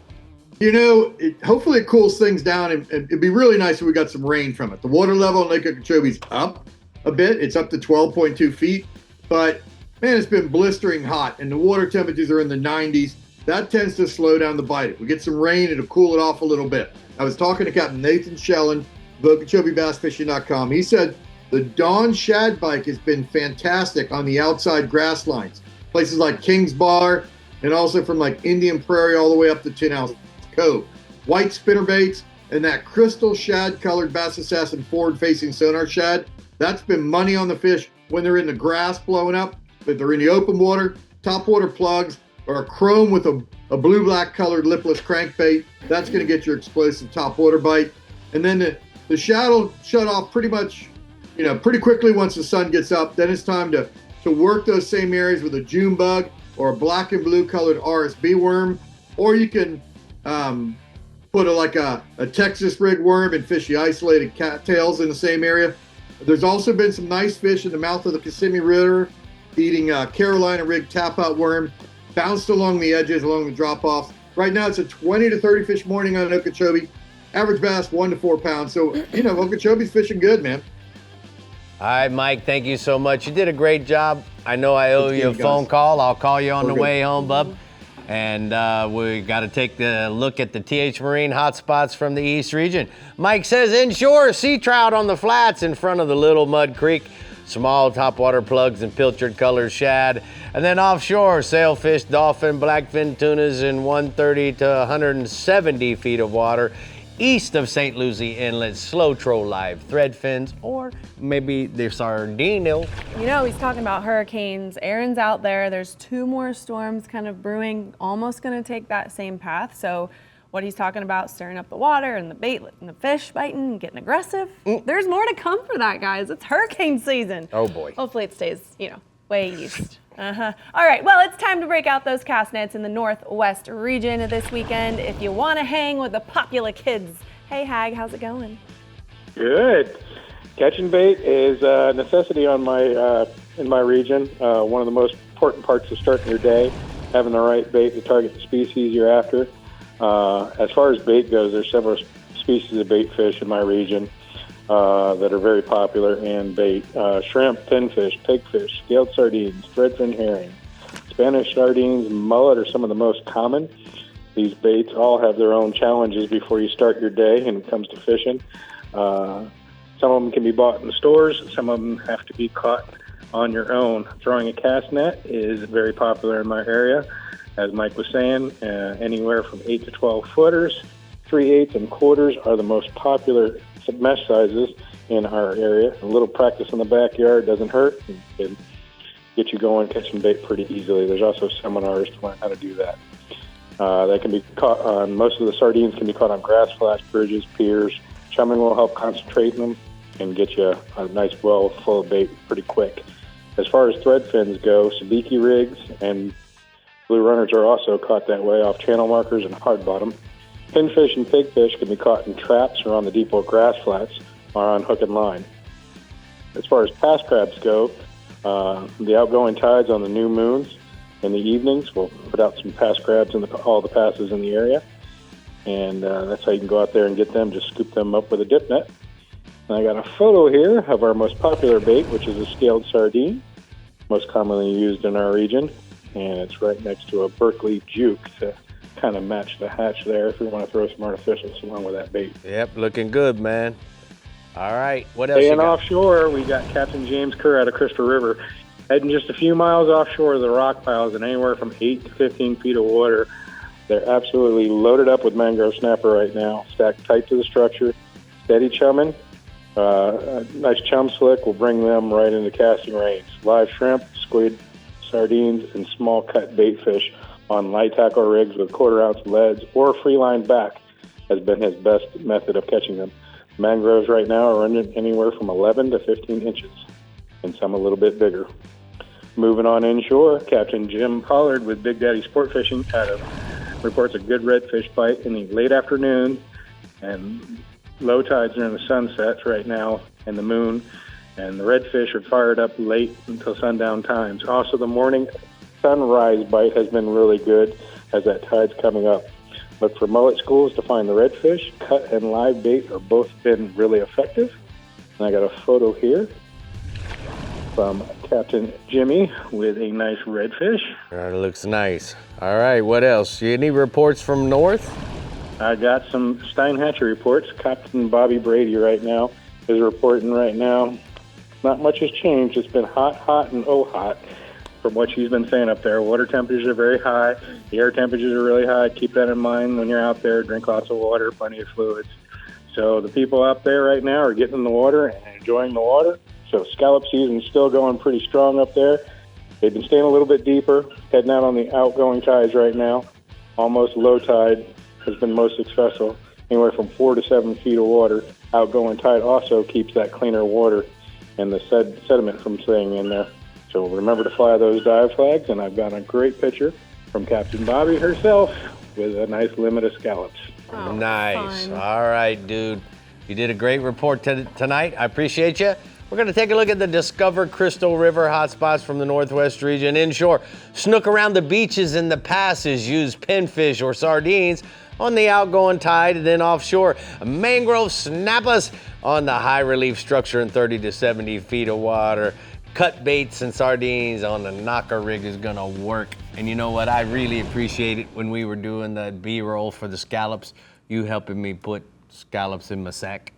You know, hopefully it cools things down, and it'd be really nice if we got some rain from it. The water level in Lake Okeechobee's up a bit. It's up to 12.2 feet, but man, it's been blistering hot, and the water temperatures are in the 90s. That tends to slow down the bite. If we get some rain, it'll cool it off a little bit. I was talking to Captain Nathan Shellen of OkeechobeeBassFishing.com. He said the Dawn Shad Bike has been fantastic on the outside grass lines, places like Kings Bar, and also from like Indian Prairie all the way up to Tin House Cove. White spinnerbaits and that crystal shad colored Bass Assassin forward facing sonar shad, that's been money on the fish when they're in the grass blowing up. If they're in the open water, topwater plugs, or a chrome with a blue-black colored lipless crankbait, that's going to get your explosive topwater bite. And then the shad will shut off pretty much, pretty quickly once the sun gets up. Then it's time to work those same areas with a June bug or a black and blue colored RSB worm, or you can put a Texas rig worm and fish the isolated cattails in the same area. There's also been some nice fish in the mouth of the Kissimmee River eating Carolina rig tap-out worm, bounced along the edges, along the drop-offs. Right now it's a 20 to 30 fish morning on Okeechobee. Average bass 1 to 4 pounds. So, Okeechobee's fishing good, man. All right, Mike, thank you so much. You did a great job. I know I owe you a phone call. I'll call you on the way home, bub. And we got to take a look at the TH Marine hotspots from the East region. Mike says inshore, sea trout on the flats in front of the Little Mud Creek. Small topwater plugs and pilchard color shad. And then offshore, sailfish, dolphin, blackfin tunas in 130 to 170 feet of water. East of St. Lucie Inlet, slow troll live threadfins, or maybe the sardino. He's talking about hurricanes. Aaron's out there. There's 2 more storms kind of brewing, almost going to take that same path. So what he's talking about, stirring up the water and the bait and the fish biting and getting aggressive. There's more to come for that, guys. It's hurricane season. Oh, boy. Hopefully it stays, way east. All right, well, it's time to break out those cast nets in the Northwest region this weekend if you want to hang with the popular kids. Hey, Hag, how's it going? Good. Catching bait is a necessity on in my region. One of the most important parts of starting your day, having the right bait to target the species you're after. As far as bait goes, there's several species of bait fish in my region that are very popular in bait. Shrimp, pinfish, pigfish, scaled sardines, threadfin herring, Spanish sardines, mullet are some of the most common. These baits all have their own challenges before you start your day when it comes to fishing. Some of them can be bought in the stores. Some of them have to be caught on your own. Throwing a cast net is very popular in my area. As Mike was saying, anywhere from 8 to 12 footers. 3/8 and quarters are the most popular mesh sizes in our area. A little practice in the backyard doesn't hurt and can get you going catching bait pretty easily. There's also seminars to learn how to do that. They can be caught on, most of the sardines can be caught on grass flats, bridges, piers. Chumming will help concentrate them and get you a nice well full of bait pretty quick. As far as thread fins go, sabiki rigs and blue runners are also caught that way off channel markers and hard bottom. Pinfish and pigfish can be caught in traps or on the deep grass flats or on hook and line. as far as pass crabs go, the outgoing tides on the new moons in the evenings will put out some pass crabs in all the passes in the area. And that's how you can go out there and get them. Just scoop them up with a dip net. And I got a photo here of our most popular bait, which is a scaled sardine, most commonly used in our region. And it's right next to a Berkeley juke to kind of match the hatch there if we want to throw some artificials along with that bait. Yep, looking good, man. All right, what else you Staying got? offshore, we got Captain James Kerr out of Crystal River. Heading just a few miles offshore of the rock piles and anywhere from 8 to 15 feet of water. They're absolutely loaded up with mangrove snapper right now, stacked tight to the structure, steady chumming. A nice chum slick will bring them right into casting range. Live shrimp, squid, sardines, and small cut bait fish on light tackle rigs with quarter-ounce leads or free line back has been his best method of catching them. Mangroves right now are running anywhere from 11 to 15 inches, and some a little bit bigger. Moving on inshore, Captain Jim Pollard with Big Daddy Sport Fishing reports a good redfish bite in the late afternoon, and low tides are in the sunsets right now and the moon, and the redfish are fired up late until sundown times. Also, the morning sunrise bite has been really good as that tide's coming up. Look for mullet schools to find the redfish. Cut and live bait are both been really effective. And I got a photo here from Captain Jimmy with a nice redfish. That looks nice. All right, what else? Any reports from north? I got some Steinhatcher reports. Captain Bobby Brady right now is reporting right now. Not much has changed. It's been hot, and hot from what she's been saying up there. Water temperatures are very high. The air temperatures are really high. Keep that in mind when you're out there. Drink lots of water, plenty of fluids. So the people out there right now are getting in the water and enjoying the water. So scallop season's still going pretty strong up there. They've been staying a little bit deeper, heading out on the outgoing tides right now. Almost low tide has been most successful, anywhere from 4 to 7 feet of water. Outgoing tide also keeps that cleaner water and the sediment from staying in there. So remember to fly those dive flags, and I've got a great picture from Captain Bobby herself with a nice limit of scallops. Oh, Nice. fun. All right, dude. You did a great report tonight. I appreciate you. We're going to take a look at the Discover Crystal River hotspots from the Northwest region inshore. Snook around the beaches and the passes. Use pinfish or sardines on the outgoing tide, and then offshore, mangrove snappers on the high relief structure in 30 to 70 feet of water. Cut baits and sardines on the knocker rig is gonna work. And you know what? I really appreciate it when we were doing the B-roll for the scallops, you helping me put scallops in my sack.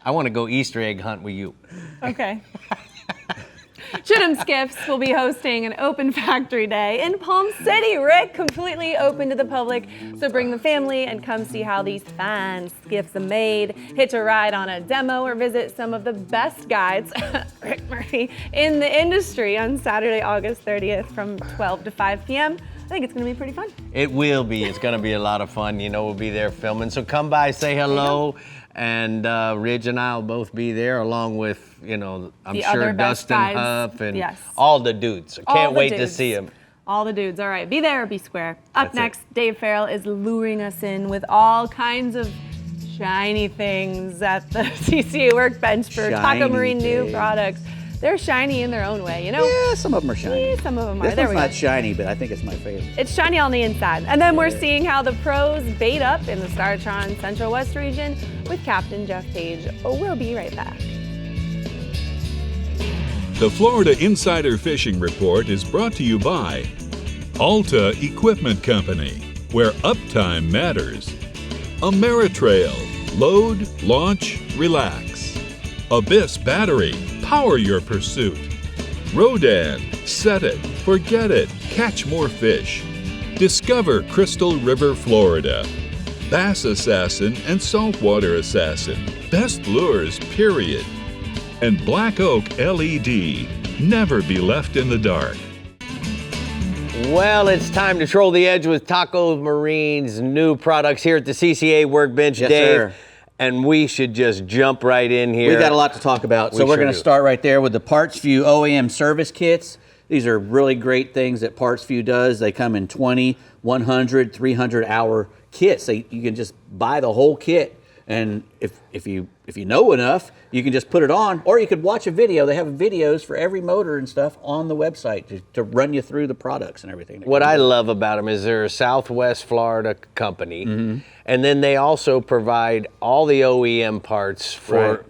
I want to go Easter egg hunt with you. Okay. Chittum Skiffs will be hosting an open factory day in Palm City, Rick, completely open to the public. So bring the family and come see how these fine skiffs are made. Hitch a ride on a demo or visit some of the best guides, Rick Murphy, in the industry on Saturday, August 30th from 12 to 5 p.m. I think it's going to be pretty fun. It will be. It's going to be a lot of fun. You know, we'll be there filming. So come by, say hello. And Ridge and I will both be there, along with, you know, I'm The sure other best Dustin guys. Huff and Yes. all the dudes. I All can't the wait to dudes. see them. All the dudes. All right, be there or be square. Up That's it. next, Dave Ferrell is luring us in with all kinds of shiny things at the CCA workbench for Taco Shiny, Marine new Dave. products. They're shiny in their own way, you know? Yeah, some of them are shiny. Yeah, some of them are. This There one's we go. not shiny, but I think it's my favorite. It's shiny on the inside. And then we're seeing how the pros bait up in the Startron Central West region with Captain Jeff Page. Oh, we'll be right back. The Florida Insider Fishing Report is brought to you by Alta Equipment Company, where uptime matters. Ameritrail, load, launch, relax. Abyss Battery, power your pursuit. Rodan, set it, forget it, catch more fish. Discover Crystal River, Florida. Bass Assassin and Saltwater Assassin, best lures, period. And Black Oak LED, never be left in the dark. Well, it's time to troll the edge with Taco Marine's new products here at the CCA Workbench, Yes, Dave. sir. And we should just jump right in here. We got a lot to talk about. We So we're sure going to do. start right there with the Parts View OEM service kits. These are really great things that Parts View does. They come in 20, 100, 300 hour kits. So you can just buy the whole kit And if you know enough, you can just put it on, or you could watch a video. They have videos for every motor and stuff on the website to run you through the products and everything. What I love about them is they're a Southwest Florida company, and then they also provide all the OEM parts for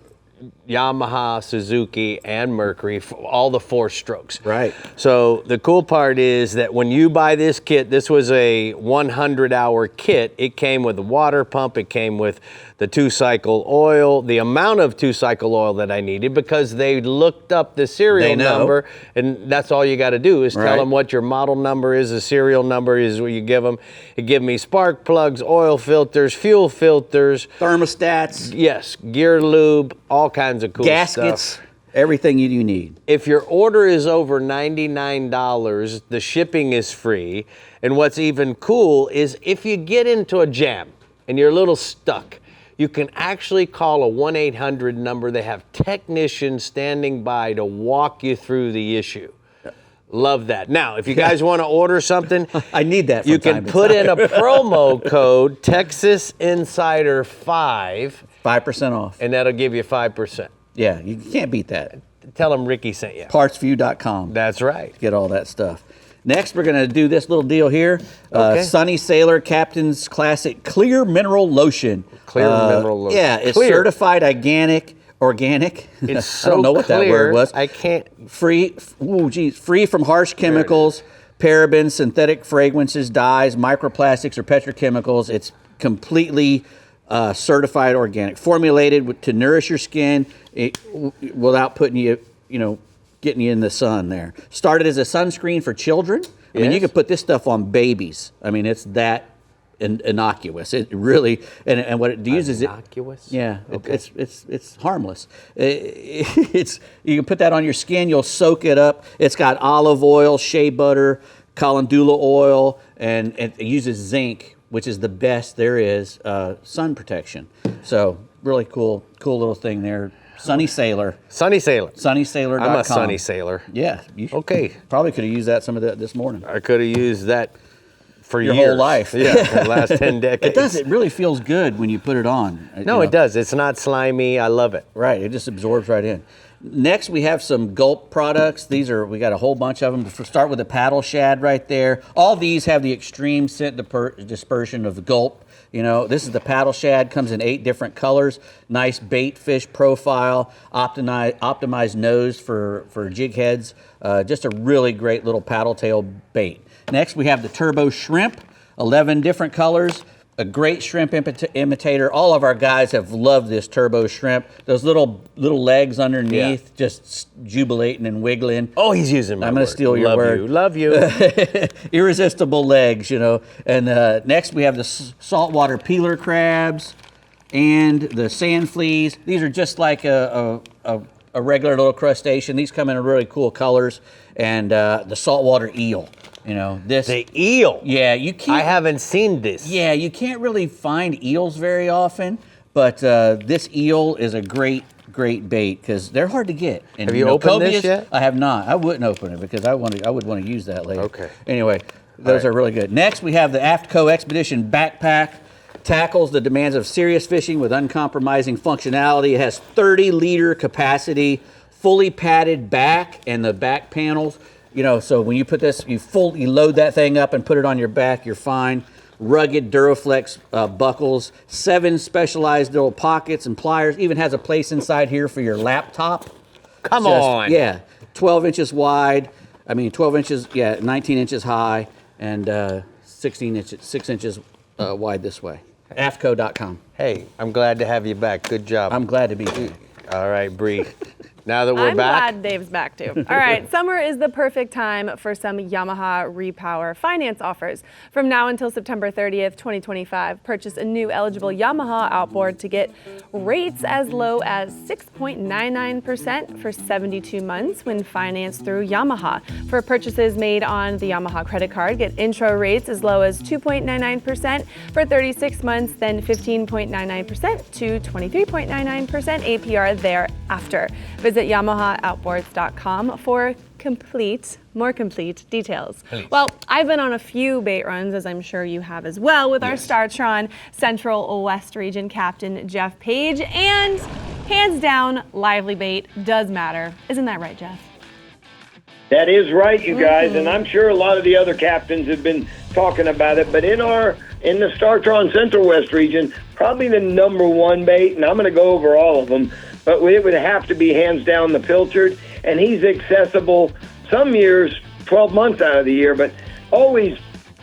Yamaha, Suzuki, and Mercury, for all the 4 strokes. Right. So the cool part is that when you buy this kit, this was a 100-hour kit. It came with a water pump. It came with the 2-cycle oil, the amount of 2-cycle oil that I needed, because they looked up the serial number, and that's all you got to do is tell them what your model number is. The serial number is what you give them. It give me spark plugs, oil filters, fuel filters, thermostats. Yes, gear lube, all kinds of cool gaskets, stuff. Everything you need. If your order is over $99, the shipping is free. And what's even cool is if you get into a jam and you're a little stuck, you can actually call a 1-800 number. They have technicians standing by to walk you through the issue. Love that. Now, if you guys want to order something, I need that. You can put in a promo code TexasInsider5. 5% off. And that'll give you 5%. Yeah, you can't beat that. Tell them Ricky sent you. Partsview.com. That's right. Get all that stuff. Next, we're going to do this little deal here. Sunny Sailor Captain's Classic Clear Mineral Lotion. Clear Mineral Lotion. Yeah, it's clear. certified organic. It's so I don't know what clear, that word was. I can't. Free from harsh chemicals, parabens, synthetic fragrances, dyes, microplastics, or petrochemicals. It's completely certified organic, formulated to nourish your skin without putting you, getting you in the sun there. Started as a sunscreen for children. I mean, you could put this stuff on babies. I mean, it's that innocuous. It really, and what it uses innocuous? Yeah, okay. It's harmless. It's you can put that on your skin. You'll soak it up. It's got olive oil, shea butter, calendula oil, and it uses zinc, which is the best there is, sun protection. So really cool little thing there. Sunny Sailor. Sunny Sailor. SunnySailor.com. I'm a Sunny Sailor. Yeah. Okay. Probably could have used some of that this morning. I could have used that for your years. whole life. Yeah, for the last 10 decades. It does. It really feels good when you put it on. No, it does. It's not slimy. I love it. Right. It just absorbs right in. Next, we have some Gulp products. We got a whole bunch of them. Start with the paddle shad right there. All these have the extreme scent dispersion of the Gulp. This is the paddle shad, comes in 8 different colors. Nice bait fish profile, optimized nose for jig heads. Just a really great little paddle tail bait. Next, we have the turbo shrimp, 11 different colors. A great shrimp imitator. All of our guys have loved this turbo shrimp. Those little legs underneath, just jubilating and wiggling. Oh, he's using my word. I'm going to steal your word. Love you. Irresistible legs, And next we have the saltwater peeler crabs and the sand fleas. These are just like a regular little crustacean. These come in really cool colors. And the saltwater eel. The eel. Yeah, you can't. I haven't seen this. Yeah, you can't really find eels very often, but this eel is a great bait because they're hard to get. And, have you opened this yet? I have not. I wouldn't open it because I would want to use that later. Okay. Anyway, those are really good. Next, we have the Aftco Expedition Backpack. Tackles the demands of serious fishing with uncompromising functionality. It has 30-liter capacity, fully padded back, and the back panels. So when you put this, you load that thing up and put it on your back, you're fine. Rugged Duraflex buckles, 7 specialized little pockets and pliers. Even has a place inside here for your laptop. Come on. Yeah, 12 inches wide. 12 inches, 19 inches high, and 6 inches wide this way. Aftco.com. Hey, I'm glad to have you back. Good job. I'm glad to be here. All right, Brie. Now that we're I'm back. glad Dave's back too. All right, summer is the perfect time for some Yamaha Repower finance offers. From now until September 30th, 2025, purchase a new eligible Yamaha outboard to get rates as low as 6.99% for 72 months when financed through Yamaha. For purchases made on the Yamaha credit card, get intro rates as low as 2.99% for 36 months, then 15.99% to 23.99% APR thereafter. Visit YamahaOutboards.com for more complete details. Please. Well, I've been on a few bait runs, as I'm sure you have as well, with our Startron Central West Region Captain, Jeff Page, and hands down, lively bait does matter. Isn't that right, Jeff? That is right, you guys, and I'm sure a lot of the other captains have been talking about it, but in the Startron Central West region, probably the number one bait, and I'm going to go over all of them, but it would have to be hands down the pilchard, and he's accessible some years 12 months out of the year, but always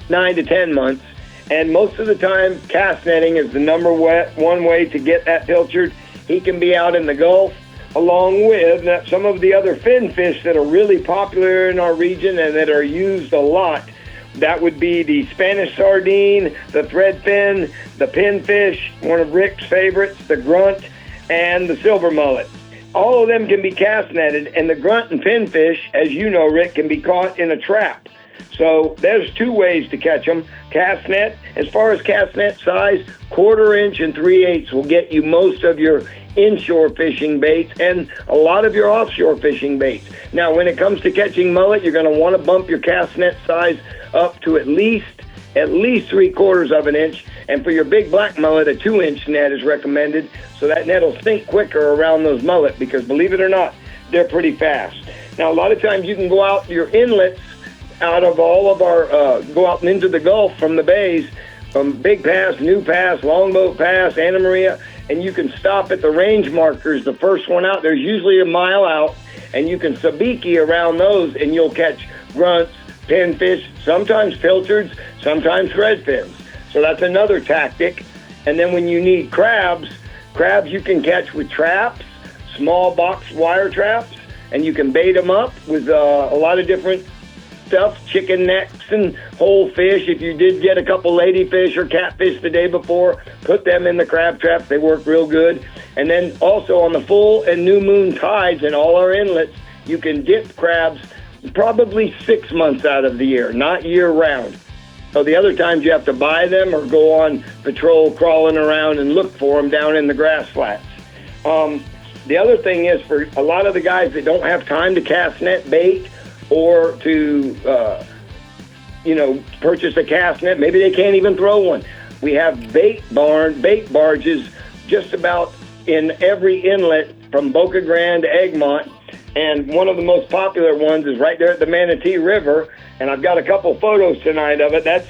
9 to 10 months, and most of the time cast netting is the number one way to get that pilchard. He can be out in the Gulf, along with some of the other fin fish that are really popular in our region and that are used a lot. That would be the Spanish sardine, the threadfin, the pinfish, one of Rick's favorites, the grunt, and the silver mullet. All of them can be cast netted, and the grunt and pinfish, as you know, Rick, can be caught in a trap. So there's two ways to catch them. Cast net, as far as cast net size, 1/4 inch and 3/8 will get you most of your inshore fishing baits and a lot of your offshore fishing baits. Now, when it comes to catching mullet, you're going to want to bump your cast net size up to at least 3/4 of an inch. And for your big black mullet, a 2-inch net is recommended, so that net will sink quicker around those mullet because, believe it or not, they're pretty fast. Now, a lot of times you can go out your inlets out of all of our, go out and into the Gulf from the bays, from Big Pass, New Pass, Longboat Pass, Anna Maria, and you can stop at the range markers, the first one out. There's usually a mile out, and you can sabiki around those, and you'll catch grunts, pinfish, sometimes pilchards, sometimes threadfins. So that's another tactic. And then when you need crabs you can catch with traps, small box wire traps, and you can bait them up with a lot of different stuff, chicken necks and whole fish. If you did get a couple ladyfish or catfish the day before, put them in the crab traps. They work real good. And then also on the full and new moon tides in all our inlets, you can dip crabs probably 6 months out of the year, not year round. So the other times you have to buy them or go on patrol crawling around and look for them down in the grass flats. The other thing is, for a lot of the guys that don't have time to cast net bait or to, purchase a cast net, maybe they can't even throw one. We have bait barges just about in every inlet from Boca Grande to Egmont. And one of the most popular ones is right there at the Manatee River. And I've got a couple photos tonight of it. That's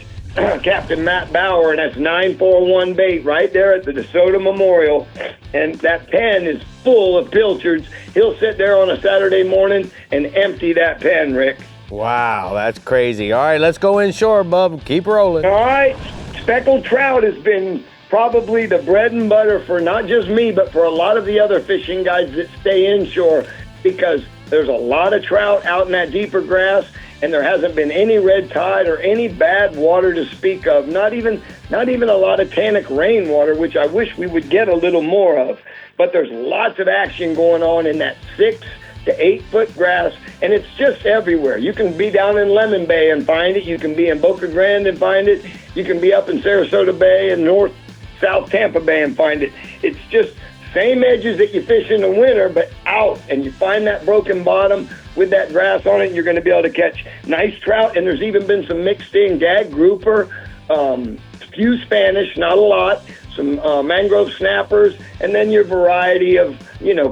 Captain Matt Bauer, and that's 941 bait right there at the DeSoto Memorial. And that pen is full of pilchards. He'll sit there on a Saturday morning and empty that pen, Rick. Wow, that's crazy. All right, let's go inshore, bub. Keep rolling. All right. Speckled trout has been probably the bread and butter for not just me, but for a lot of the other fishing guys that stay inshore, because there's a lot of trout out in that deeper grass, and there hasn't been any red tide or any bad water to speak of. Not even a lot of tannic rainwater, which I wish we would get a little more of. But there's lots of action going on in that 6 to 8 foot grass, and it's just everywhere. You can be down in Lemon Bay and find it. You can be in Boca Grande and find it. You can be up in Sarasota Bay and South Tampa Bay and find it. It's just same edges that you fish in the winter, but out, and you find that broken bottom with that grass on it, and you're going to be able to catch nice trout. And there's even been some mixed in gag grouper, few Spanish, not a lot, some mangrove snappers, and then your variety of,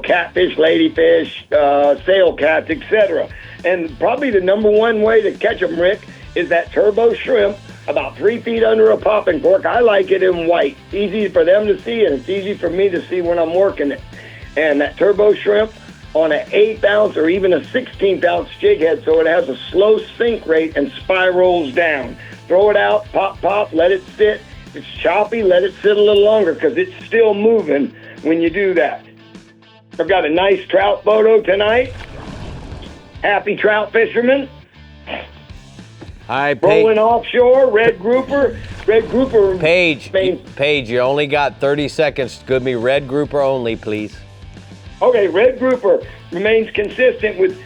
catfish, ladyfish, sail cats, etc. And probably the number one way to catch them, Rick, is that turbo shrimp, about 3 feet under a popping cork. I like it in white. It's easy for them to see, and it's easy for me to see when I'm working it. And that turbo shrimp on an 1/8 ounce or even a 1/16 ounce jig head, so it has a slow sink rate and spirals down. Throw it out, pop, let it sit. If it's choppy, let it sit a little longer because it's still moving when you do that. I've got a nice trout photo tonight. Happy trout fishermen. Hi, rolling offshore, red grouper. Paige, you only got 30 seconds. Give me red grouper only, please. Okay, red grouper remains consistent with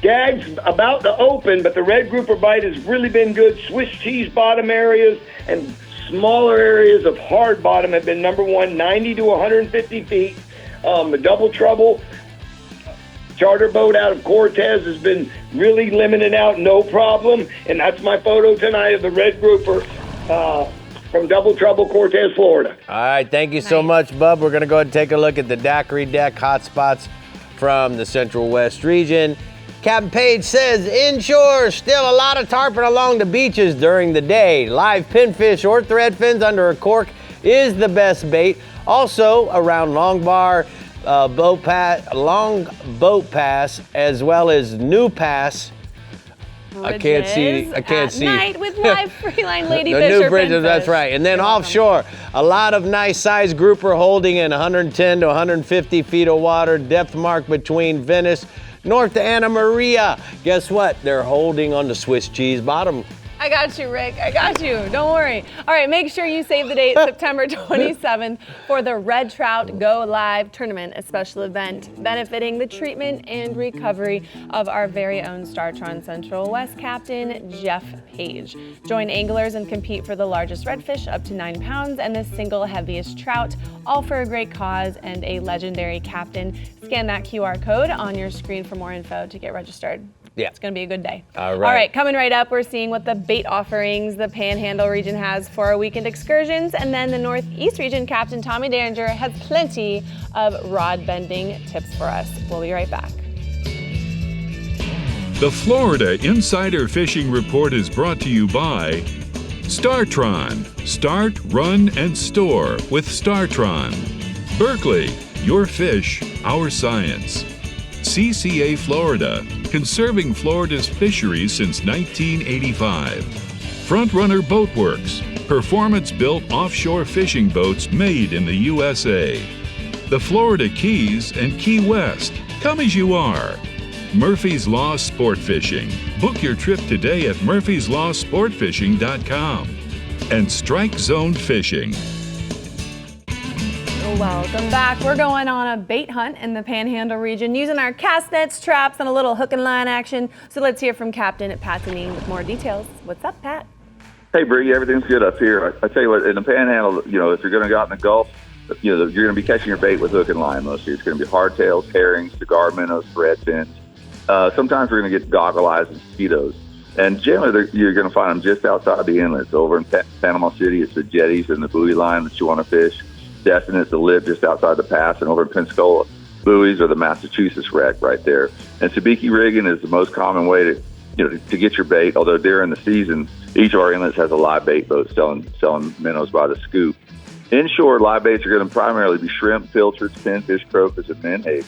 gags about to open, but the red grouper bite has really been good. Swiss cheese bottom areas and smaller areas of hard bottom have been number one, 90 to 150 feet. The double trouble charter boat out of Cortez has been really limited out, no problem. And that's my photo tonight of the red grouper from Double Trouble, Cortez, Florida. All right, thank you so much, Bub. We're going to go ahead and take a look at the daiquiri deck hotspots from the Central West region. Captain Page says, inshore, still a lot of tarpon along the beaches during the day. Live pinfish or threadfins under a cork is the best bait. Also, around Long Boat Pass, as well as New Pass. I can't see. Night with live freeline ladyfish The new or bridges, pinfish. that's right. And then offshore, a lot of nice size grouper holding in 110 to 150 feet of water. Depth mark between Venice, north to Anna Maria. Guess what? They're holding on the Swiss cheese bottom. I got you, Rick. I got you. Don't worry. All right, make sure you save the date, September 27th, for the Red Trout Go Live Tournament, a special event benefiting the treatment and recovery of our very own StarTron Central West Captain, Jeff Page. Join anglers and compete for the largest redfish, up to 9 pounds, and the single heaviest trout, all for a great cause and a legendary captain. Scan that QR code on your screen for more info to get registered. Yeah. It's going to be a good day. All right. All right, coming right up, we're seeing what the bait offerings the Panhandle region has for our weekend excursions. And then the Northeast region, Captain Tommy Derringer has plenty of rod bending tips for us. We'll be right back. The Florida Insider Fishing Report is brought to you by StarTron. Start, run, and store with StarTron. Berkeley, your fish, our science. CCA Florida, conserving Florida's fisheries since 1985. Frontrunner Boatworks, performance-built offshore fishing boats made in the USA. The Florida Keys and Key West, come as you are. Murphy's Law Sport Fishing. Book your trip today at murphyslawsportfishing.com. And Strike Zone Fishing. Welcome back. We're going on a bait hunt in the Panhandle region using our cast nets, traps, and a little hook and line action. So let's hear from Captain Pat Deneen with more details. What's up, Pat? Hey, Brie, everything's good up here. I tell you what, in the Panhandle, if you're going to go out in the Gulf, you're going to be catching your bait with hook and line mostly. It's going to be hardtails, herrings, cigar minnows, redfins. Sometimes we're going to get goggle eyes and mosquitoes. And generally, you're going to find them just outside the inlets. Over in Panama City, it's the jetties and the buoy line that you want to fish. Destin is the lip just outside the pass, and over in Pensacola, buoys are the Massachusetts wreck right there. And sabiki rigging is the most common way to get your bait. Although during the season, each of our inlets has a live bait boat selling minnows by the scoop. Inshore, live baits are going to primarily be shrimp, pilchards, pinfish, crocus, and menhaden.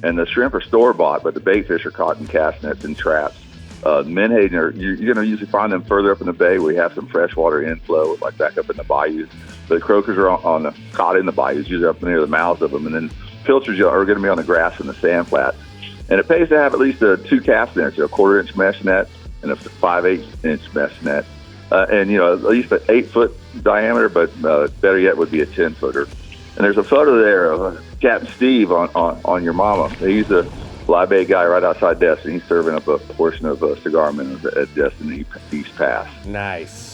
And the shrimp are store-bought, but the bait fish are caught in cast nets and traps. Menhaden you're going to usually find them further up in the bay where you have some freshwater inflow, like back up in the bayous. The croakers are caught in the bayous, usually up near the mouths of them. And then pilchards are going to be on the grass and the sand flats. And it pays to have at least 2 cast nets, a 1/4-inch mesh net and a 5/8-inch mesh net. And at least an 8-foot diameter, but better yet would be a 10-footer. And there's a photo there of Captain Steve on your mama. He's a live bait guy right outside Destin. He's serving up a portion of cigar minnows at Destin East Pass. Nice.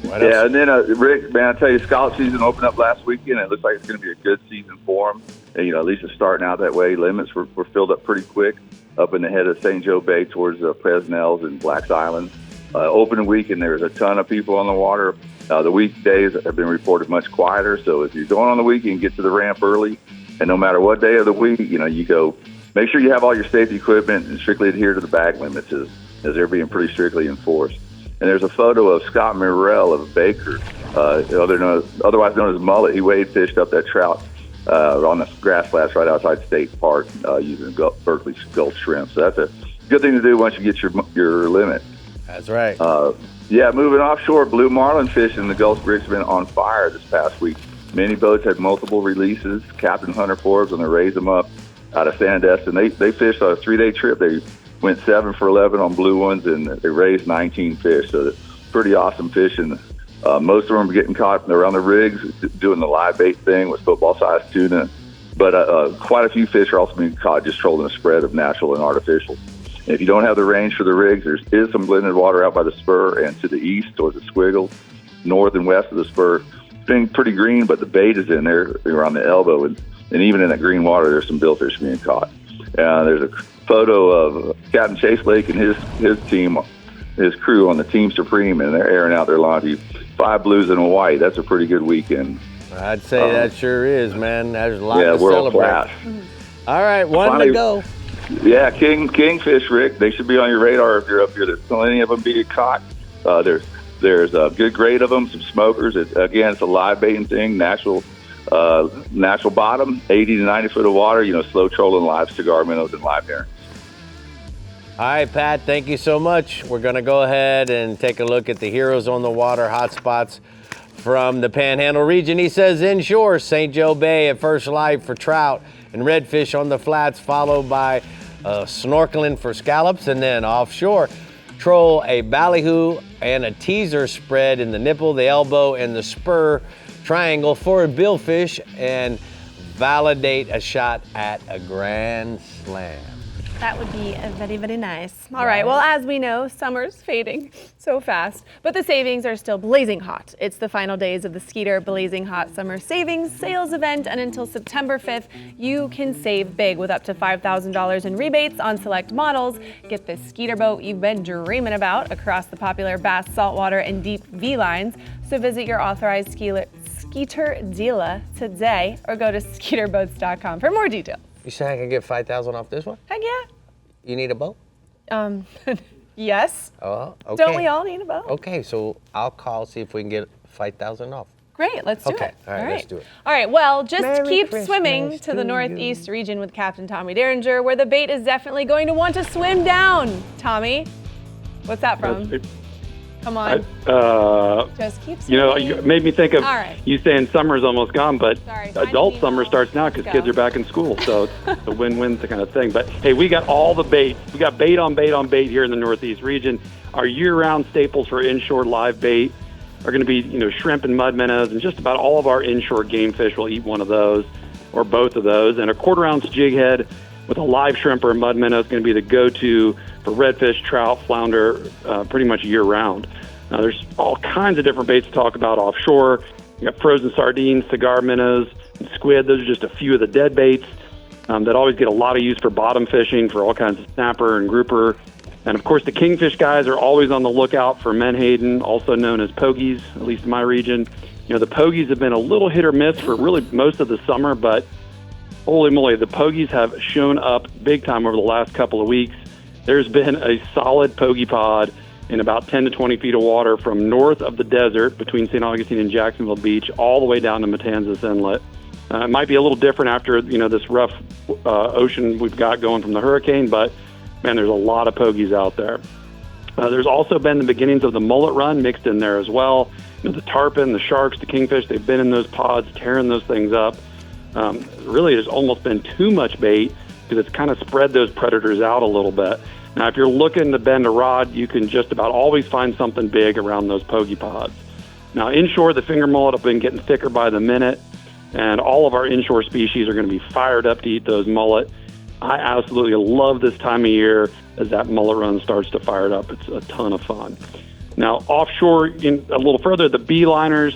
Yeah, and then Rick, man, I tell you, scallop season opened up last weekend. It looks like it's going to be a good season for them. And, at least it's starting out that way. Limits were filled up pretty quick up in the head of St. Joe Bay towards Presnell's and Black's Island. Opening weekend, there's a ton of people on the water. The weekdays have been reported much quieter. So if you're going on the weekend, get to the ramp early. And no matter what day of the week, you go. Make sure you have all your safety equipment and strictly adhere to the bag limits as they're being pretty strictly enforced. And there's a photo of Scott Ferrell of Baker, otherwise known as Mullet. He wade fished up that trout on the grass flats right outside State Park using Berkeley Gulf shrimp. So that's a good thing to do once you get your limit. That's right. Moving offshore, blue marlin fishing in the Gulf Bridge has been on fire this past week. Many boats had multiple releases. Captain Hunter Forbes, when they raised them up out of Sandestin, they fished on a 3-day trip. They went 7 for 11 on blue ones, and they raised 19 fish. So it's pretty awesome fishing. Most of them are getting caught. They're on the rigs doing the live bait thing with football-sized tuna. But quite a few fish are also being caught just trolling a spread of natural and artificial. And if you don't have the range for the rigs, there is some blended water out by the spur and to the east towards the Squiggle, north and west of the spur. It's been pretty green, but the bait is in there around the elbow. And even in that green water, there's some billfish being caught. There's photo of Captain Chase Lake and his team, his crew on the Team Supreme, and they're airing out their laundry. 5 blues and a white. That's a pretty good weekend. I'd say that sure is, man. There's a lot to world celebrate. class. All right, one Finally, to go. Yeah, kingfish, Rick. They should be on your radar if you're up here. There's plenty of them being caught. There's a good grade of them. Some smokers. It's a live baiting thing. Natural bottom, 80 to 90 foot of water. Slow trolling live cigar minnows and live herons. All right, Pat, thank you so much. We're going to go ahead and take a look at the Heroes on the Water hotspots from the Panhandle region. He says inshore, St. Joe Bay at first light for trout and redfish on the flats, followed by snorkeling for scallops, and then offshore, troll a ballyhoo and a teaser spread in the nipple, the elbow, and the spur triangle for a billfish, and validate a shot at a grand slam. That would be very, very nice. All right, well, as we know, summer's fading so fast, but the savings are still blazing hot. It's the final days of the Skeeter Blazing Hot Summer Savings Sales Event, and until September 5th, you can save big with up to $5,000 in rebates on select models. Get this Skeeter boat you've been dreaming about across the popular bass, saltwater, and deep V lines. So visit your authorized Skeeter dealer today or go to skeeterboats.com for more details. You say I can get $5,000 off this one? Heck yeah. You need a boat? Yes. Oh, okay. Don't we all need a boat? Okay, so I'll call, see if we can get $5,000 off. Great, let's do it. All right, let's do it. All right, well, just Merry keep Christmas swimming to the to northeast region with Captain Tommy Derringer, where the bait is definitely going to want to swim down. Tommy, what's that from? Come on. Just keep swimming. You made me think of All right. you saying summer's almost gone, but Sorry, adult summer starts now because kids are back in school. So it's a win-win kind of thing. But hey, we got all the bait. We got bait on bait on bait here in the northeast region. Our year-round staples for inshore live bait are going to be, shrimp and mud minnows, and just about all of our inshore game fish will eat one of those or both of those. And a quarter-ounce jig head with a live shrimp or a mud minnow is going to be the go-to for redfish, trout, flounder, pretty much year-round. Now, there's all kinds of different baits to talk about offshore. You got frozen sardines, cigar minnows, and squid. Those are just a few of the dead baits that always get a lot of use for bottom fishing, for all kinds of snapper and grouper. And, of course, the kingfish guys are always on the lookout for menhaden, also known as pogies, at least in my region. The pogies have been a little hit or miss for really most of the summer, but holy moly, the pogies have shown up big time over the last couple of weeks. There's been a solid pogie pod in about 10 to 20 feet of water from north of the desert between St. Augustine and Jacksonville Beach all the way down to Matanzas Inlet. It might be a little different after, this rough ocean we've got going from the hurricane, but, man, there's a lot of pogies out there. There's also been the beginnings of the mullet run mixed in there as well. The tarpon, the sharks, the kingfish, they've been in those pods tearing those things up. Really, there's almost been too much bait because it's kind of spread those predators out a little bit. Now, if you're looking to bend a rod, you can just about always find something big around those pogie pods. Now, inshore, the finger mullet have been getting thicker by the minute, and all of our inshore species are going to be fired up to eat those mullet. I absolutely love this time of year as that mullet run starts to fire it up. It's a ton of fun. Now, offshore, a little further, the beeliners,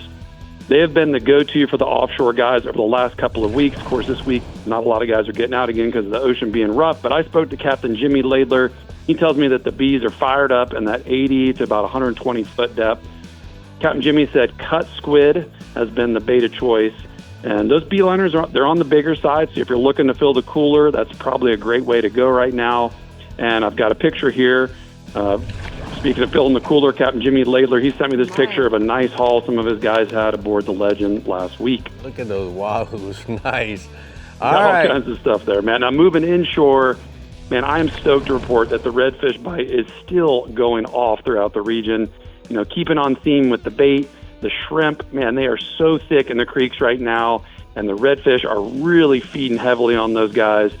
they have been the go-to for the offshore guys over the last couple of weeks. Of course, this week, not a lot of guys are getting out again because of the ocean being rough, but I spoke to Captain Jimmy Laidler. He tells me that the bees are fired up in that 80 to about 120 foot depth. Captain Jimmy said cut squid has been the bait of choice. And those beeliners, they're on the bigger side, so if you're looking to fill the cooler, that's probably a great way to go right now. And I've got a picture here. Speaking of filling the cooler, Captain Jimmy Laidler, he sent me this picture of a nice haul some of his guys had aboard the Legend last week. Look at those wahoos. Nice. All kinds of stuff there, man. Now, moving inshore, man, I am stoked to report that the redfish bite is still going off throughout the region. Keeping on theme with the bait, the shrimp, man, they are so thick in the creeks right now, and the redfish are really feeding heavily on those guys.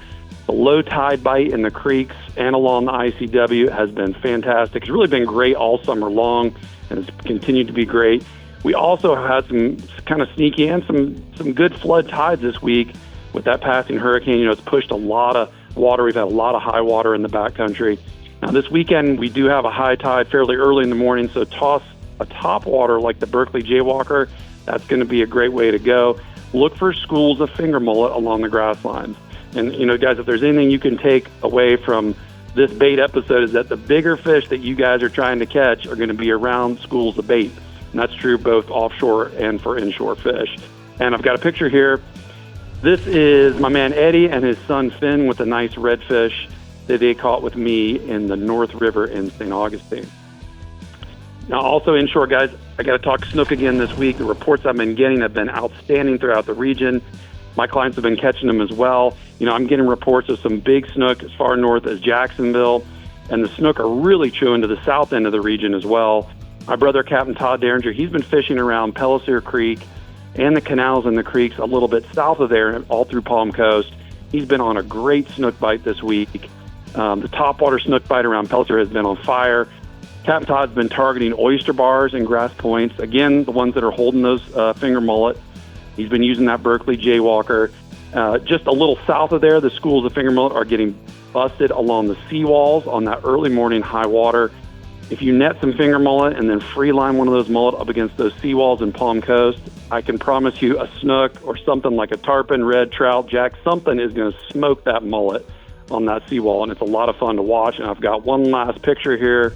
The low tide bite in the creeks and along the ICW has been fantastic. It's really been great all summer long, and it's continued to be great. We also had some kind of sneaky and some good flood tides this week with that passing hurricane. It's pushed a lot of water. We've had a lot of high water in the backcountry. Now, this weekend, we do have a high tide fairly early in the morning, so toss a top water like the Berkeley Jaywalker. That's going to be a great way to go. Look for schools of finger mullet along the grass lines. And, guys, if there's anything you can take away from this bait episode is that the bigger fish that you guys are trying to catch are going to be around schools of bait. And that's true both offshore and for inshore fish. And I've got a picture here. This is my man Eddie and his son Finn with a nice redfish that they caught with me in the North River in St. Augustine. Now, also inshore, guys, I got to talk snook again this week. The reports I've been getting have been outstanding throughout the region. My clients have been catching them as well. I'm getting reports of some big snook as far north as Jacksonville, and the snook are really chewing to the south end of the region as well. My brother, Captain Todd Derringer, he's been fishing around Pellissier Creek and the canals and the creeks a little bit south of there, all through Palm Coast. He's been on a great snook bite this week. The topwater snook bite around Pellissier has been on fire. Captain Todd's been targeting oyster bars and grass points, again, the ones that are holding those finger mullet. He's been using that Berkeley Jaywalker. Just a little south of there, the schools of finger mullet are getting busted along the seawalls on that early morning high water. If you net some finger mullet and then free line one of those mullet up against those seawalls in Palm Coast, I can promise you a snook or something like a tarpon, red trout, jack, something is going to smoke that mullet on that seawall, and it's a lot of fun to watch. And I've got one last picture here.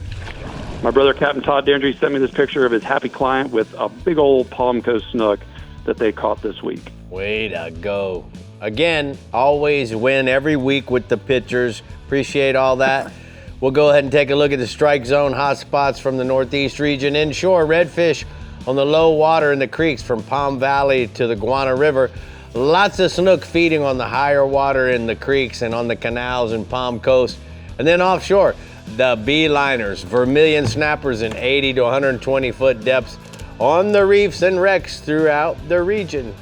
My brother, Captain Todd Derringer, sent me this picture of his happy client with a big old Palm Coast snook that they caught this week. Way to go. Again, always win every week with the pictures. Appreciate all that. We'll go ahead and take a look at the strike zone hotspots from the Northeast region. Inshore, redfish on the low water in the creeks from Palm Valley to the Guana River. Lots of snook feeding on the higher water in the creeks and on the canals in Palm Coast. And then offshore, the beeliners, vermilion snappers in 80 to 120 foot depths on the reefs and wrecks throughout the region.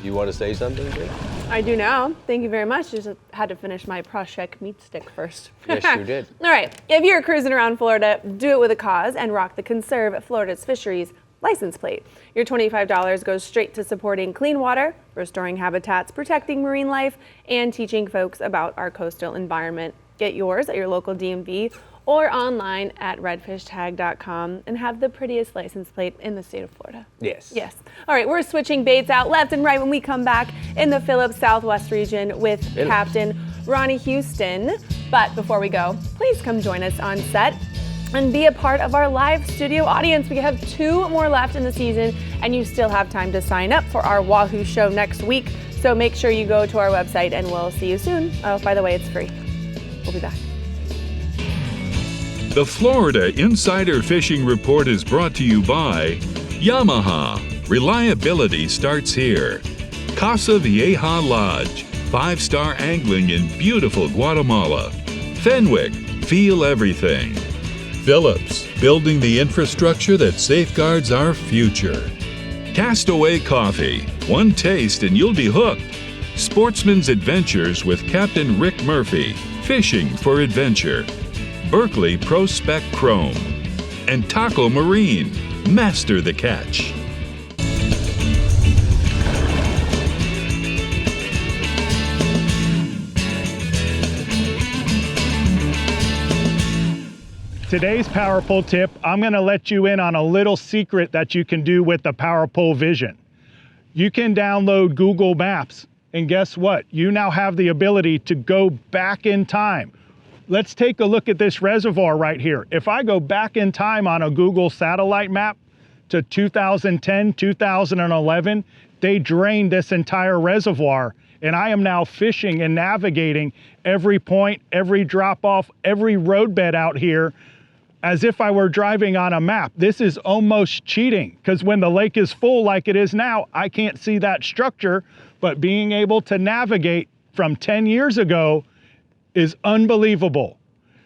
You want to say something, Brie? I do now. Thank you very much. Just had to finish my Proshek meat stick first. Yes, you did. All right. If you're cruising around Florida, do it with a cause and rock the Conserve Florida's Fisheries license plate. Your $25 goes straight to supporting clean water, restoring habitats, protecting marine life, and teaching folks about our coastal environment. Get yours at your local DMV or online at redfishtag.com and have the prettiest license plate in the state of Florida. Yes. Yes. All right, we're switching baits out left and right when we come back in the Phillips Southwest region with Captain Ronnie Houston. But before we go, please come join us on set and be a part of our live studio audience. We have 2 more left in the season, and you still have time to sign up for our Wahoo show next week. So make sure you go to our website, and we'll see you soon. Oh, by the way, it's free. We'll be back. The Florida Insider Fishing Report is brought to you by Yamaha. Reliability starts here. Casa Vieja Lodge, 5-star angling in beautiful Guatemala. Fenwick, feel everything. Phillips, building the infrastructure that safeguards our future. Castaway Coffee, one taste and you'll be hooked. Sportsman's Adventures with Captain Rick Murphy, fishing for adventure. Berkeley Pro Spec Chrome. And Taco Marine, master the catch. Today's Powerpole tip, I'm going to let you in on a little secret that you can do with the Powerpole Vision. You can download Google Maps, and guess what? You now have the ability to go back in time. Let's take a look at this reservoir right here. If I go back in time on a Google satellite map to 2010, 2011, they drained this entire reservoir, and I am now fishing and navigating every point, every drop-off, every roadbed out here as if I were driving on a map. This is almost cheating, because when the lake is full like it is now, I can't see that structure, but being able to navigate from 10 years ago is unbelievable.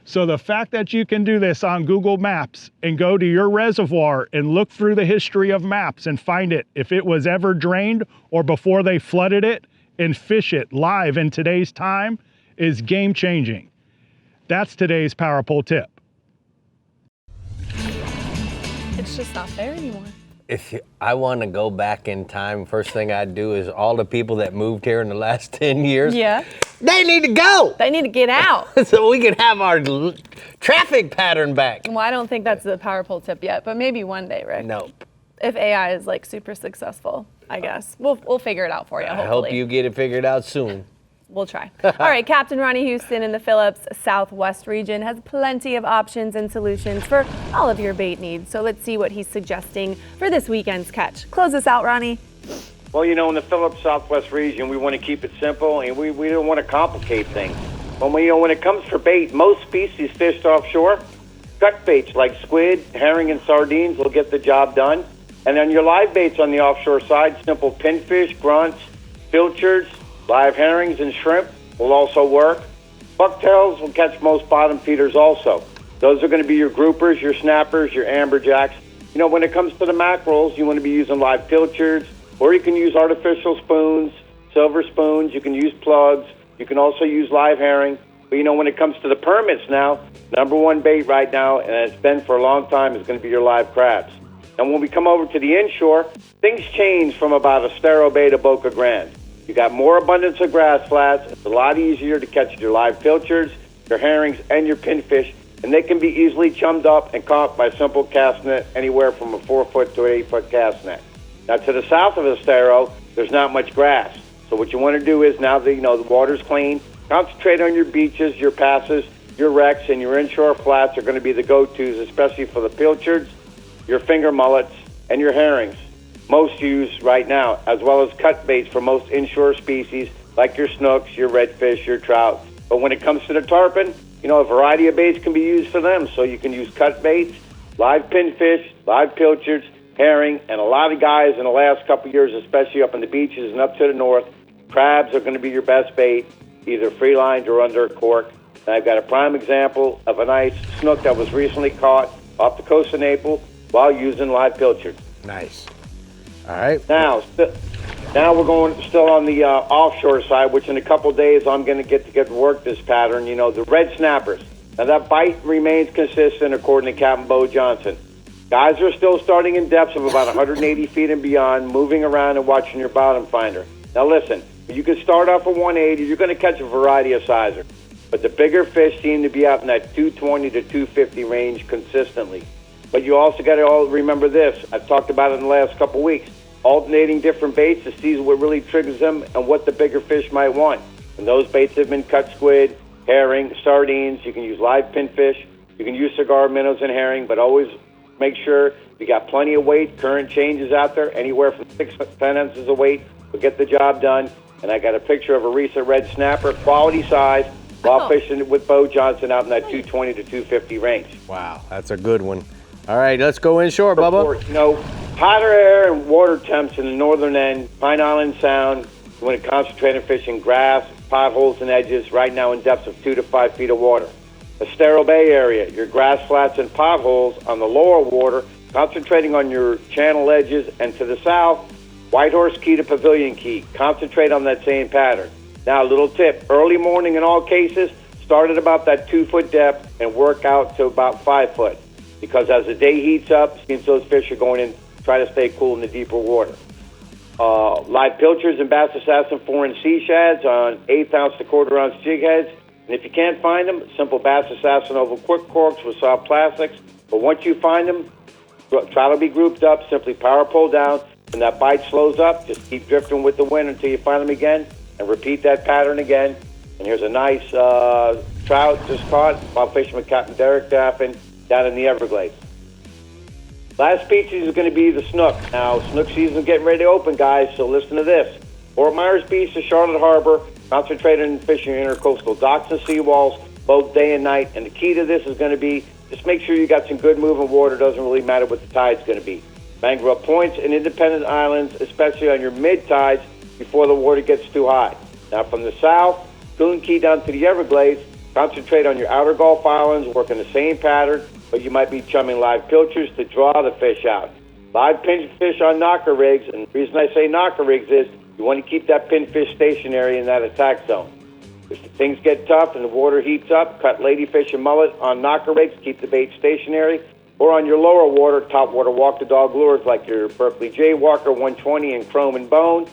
So the fact that you can do this on Google Maps and go to your reservoir and look through the history of maps and find it, if it was ever drained or before they flooded it, and fish it live in today's time, is game changing. That's today's Powerpole tip. It's just not there anymore. If I want to go back in time, first thing I'd do is all the people that moved here in the last 10 years, they need to go. They need to get out. So we can have our traffic pattern back. Well, I don't think that's the Powerpole tip yet, but maybe one day, Rick. Nope. If AI is like super successful, I guess. We'll figure it out for you, hopefully. I hope you get it figured out soon. We'll try. All right, Captain Ronnie Houston in the Phillips Southwest region has plenty of options and solutions for all of your bait needs. So let's see what he's suggesting for this weekend's catch. Close us out, Ronnie. Well, in the Phillips Southwest region, we want to keep it simple, and we don't want to complicate things. But when it comes for bait, most species fished offshore, cut baits like squid, herring, and sardines will get the job done. And then your live baits on the offshore side, simple pinfish, grunts, pilchards, live herrings, and shrimp will also work. Bucktails will catch most bottom feeders also. Those are going to be your groupers, your snappers, your amberjacks. When it comes to the mackerels, you want to be using live pilchards, or you can use artificial spoons, silver spoons. You can use plugs. You can also use live herring. But, when it comes to the permits now, number one bait right now, and it's been for a long time, is going to be your live crabs. And when we come over to the inshore, things change from about Estero Bay to Boca Grande. You got more abundance of grass flats. It's a lot easier to catch your live pilchards, your herrings, and your pinfish, and they can be easily chummed up and caught by simple cast net, anywhere from a 4-foot to an 8-foot cast net. Now, to the south of Estero, there's not much grass. So what you want to do is, now that the water's clean, concentrate on your beaches, your passes, your wrecks, and your inshore flats are going to be the go-tos, especially for the pilchards, your finger mullets, and your herrings. Most used right now, as well as cut baits for most inshore species, like your snooks, your redfish, your trout. But when it comes to the tarpon, a variety of baits can be used for them. So you can use cut baits, live pinfish, live pilchards, herring, and a lot of guys in the last couple of years, especially up in the beaches and up to the north, crabs are going to be your best bait, either free-lined or under a cork. And I've got a prime example of a nice snook that was recently caught off the coast of Naples while using live pilchards. Nice. All right. Now we're going still on the offshore side, which in a couple of days I'm going to get to work this pattern. The red snappers. Now that bite remains consistent according to Captain Bo Johnson. Guys are still starting in depths of about 180 feet and beyond, moving around and watching your bottom finder. Now listen, you can start off at 180. You're going to catch a variety of sizes, but the bigger fish seem to be out in that 220 to 250 range consistently. But you also got to remember this. I've talked about it in the last couple of weeks. Alternating different baits to see what really triggers them and what the bigger fish might want. And those baits have been cut squid, herring, sardines. You can use live pinfish. You can use cigar minnows and herring, but always make sure you got plenty of weight. Current changes out there, anywhere from 6 to 10 ounces of weight will get the job done. And I got a picture of a recent red snapper, quality size, while fishing with Bo Johnson out in that 220 to 250 range. Wow, that's a good one. All right, let's go inshore, Bubba. Hotter air and water temps in the northern end, Pine Island Sound. You want to concentrate on fishing grass, potholes, and edges, right now in depths of 2 to 5 feet of water. Estero Bay area, your grass flats and potholes on the lower water, concentrating on your channel edges, and to the south, Whitehorse Key to Pavilion Key. Concentrate on that same pattern. Now, a little tip, early morning in all cases, start at about that 2-foot depth and work out to about 5 foot. Because as the day heats up, since those fish are going in, try to stay cool in the deeper water. Live pilchards and bass assassin 4-inch sea shads on 1/8 ounce to 1/4 ounce jig heads. And if you can't find them, simple bass assassin oval quick corks with soft plastics. But once you find them, try to be grouped up, simply power pull down. When that bite slows up, just keep drifting with the wind until you find them again, and repeat that pattern again. And here's a nice trout just caught while fishing with Captain Derek Daffin down in the Everglades. Last species is going to be the snook. Now, snook season is getting ready to open, guys, so listen to this. Fort Myers Beach to Charlotte Harbor, concentrate on fishing intercoastal docks and seawalls, both day and night. And the key to this is going to be, just make sure you got some good moving water. Doesn't really matter what the tide's going to be. Mangrove Points and independent islands, especially on your mid-tides, before the water gets too high. Now, from the south, Coon Key down to the Everglades, concentrate on your outer Gulf Islands, working the same pattern, but you might be chumming live pilchards to draw the fish out. Live pinfish on knocker rigs, and the reason I say knocker rigs is you want to keep that pinfish stationary in that attack zone. If things get tough and the water heats up, cut ladyfish and mullet on knocker rigs, keep the bait stationary, or on your lower water, top water walk the dog lures like your Berkeley J Walker 120 and Chrome and Bone.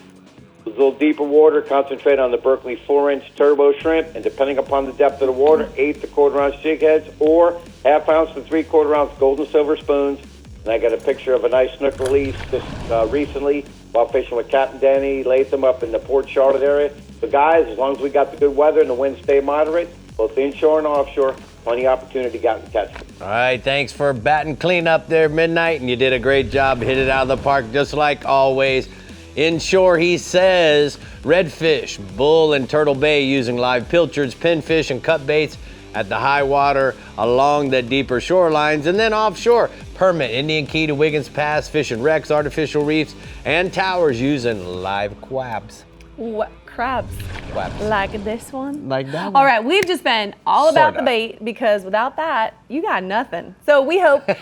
A little deeper water, concentrate on the Berkeley 4-inch turbo shrimp, and depending upon the depth of the water, 1/8 to 1/4 ounce jig heads, or 1/2 ounce to 3/4 ounce gold and silver spoons. And I got a picture of a nice snook release just recently while fishing with Captain Danny Latham up in the Port Charlotte area. So guys, as long as we got the good weather and the winds stay moderate, both inshore and offshore, plenty of opportunity to get out and catch them. All right, thanks for batting clean up there, Midnight, and you did a great job. Hit it out of the park just like always. Inshore, he says, redfish, bull, and turtle bay using live pilchards, pinfish, and cut baits at the high water along the deeper shorelines. And then offshore, permit Indian Key to Wiggins Pass, fishing wrecks, artificial reefs, and towers using live quabs. What crabs? Quabs. Like this one? Like that one. All right, we've just been all about Sorta. the bait because without that, you got nothing. So we hope to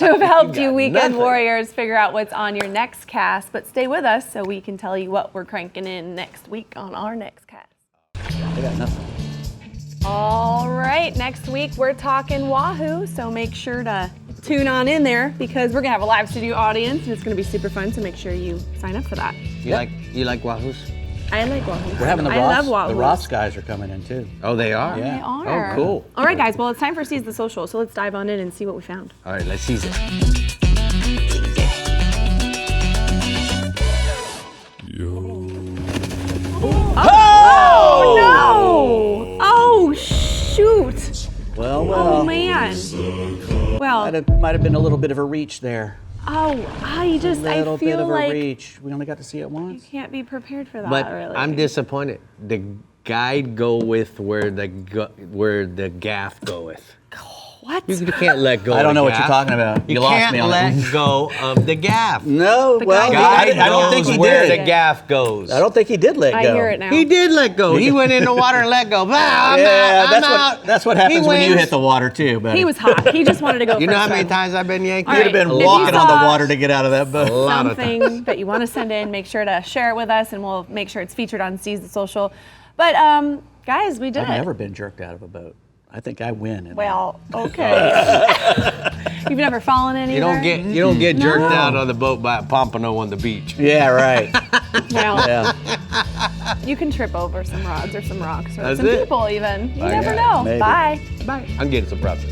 have helped you weekend nothing. warriors figure out what's on your next cast, but stay with us so we can tell you what we're cranking in next week on our next cast. I got nothing. All right, next week we're talking Wahoo, so make sure to tune on in there because we're gonna have a live studio audience and it's gonna be super fun, so make sure you sign up for that. You like wahoos? I like Wahoos. We're having the I love Ross. The Wahoos. Ross guys are coming in too. Oh, they are? They are. Oh, cool. All right, guys, well, it's time for Seize the Social, so let's dive on in and see what we found. All right, let's seize it. Oh, no! Oh, shoot! Well. Oh, man. Well, Might have been a little bit of a reach there. I little bit feel of a like reach. We only got to see it once. you can't be prepared for that, But really. I'm disappointed. The guide go with where the gaff goeth. What? You can't let go. I don't of know the what you're gaff. talking about. You lost can't me on let it. go of the gaff. No, well, guide I don't think knows he where did. the gaff goes. I don't think he did let go. I hear it now. He did let go. He went in the water and let go. I'm out. That's what happens He when you wins. hit the water too. Buddy. He was hot. He just wanted to go You know how first many time. times I've been yanked? All You'd have right, been if you walking on saw the water to get out of that boat. A lot of times. something that you want to send in, make sure to share it with us, and we'll make sure it's featured on Seize the Social. But guys, we did I've it. never been jerked out of a boat. I think I win. In Well, okay. You've never fallen in either? You don't get jerked out on the boat by a pompano on the beach. that. Yeah, right. Well, Yeah. you can trip over some rods or some rocks or That's some it. people even. You I never got it. know. Maybe. Bye. Bye. I'm getting some props.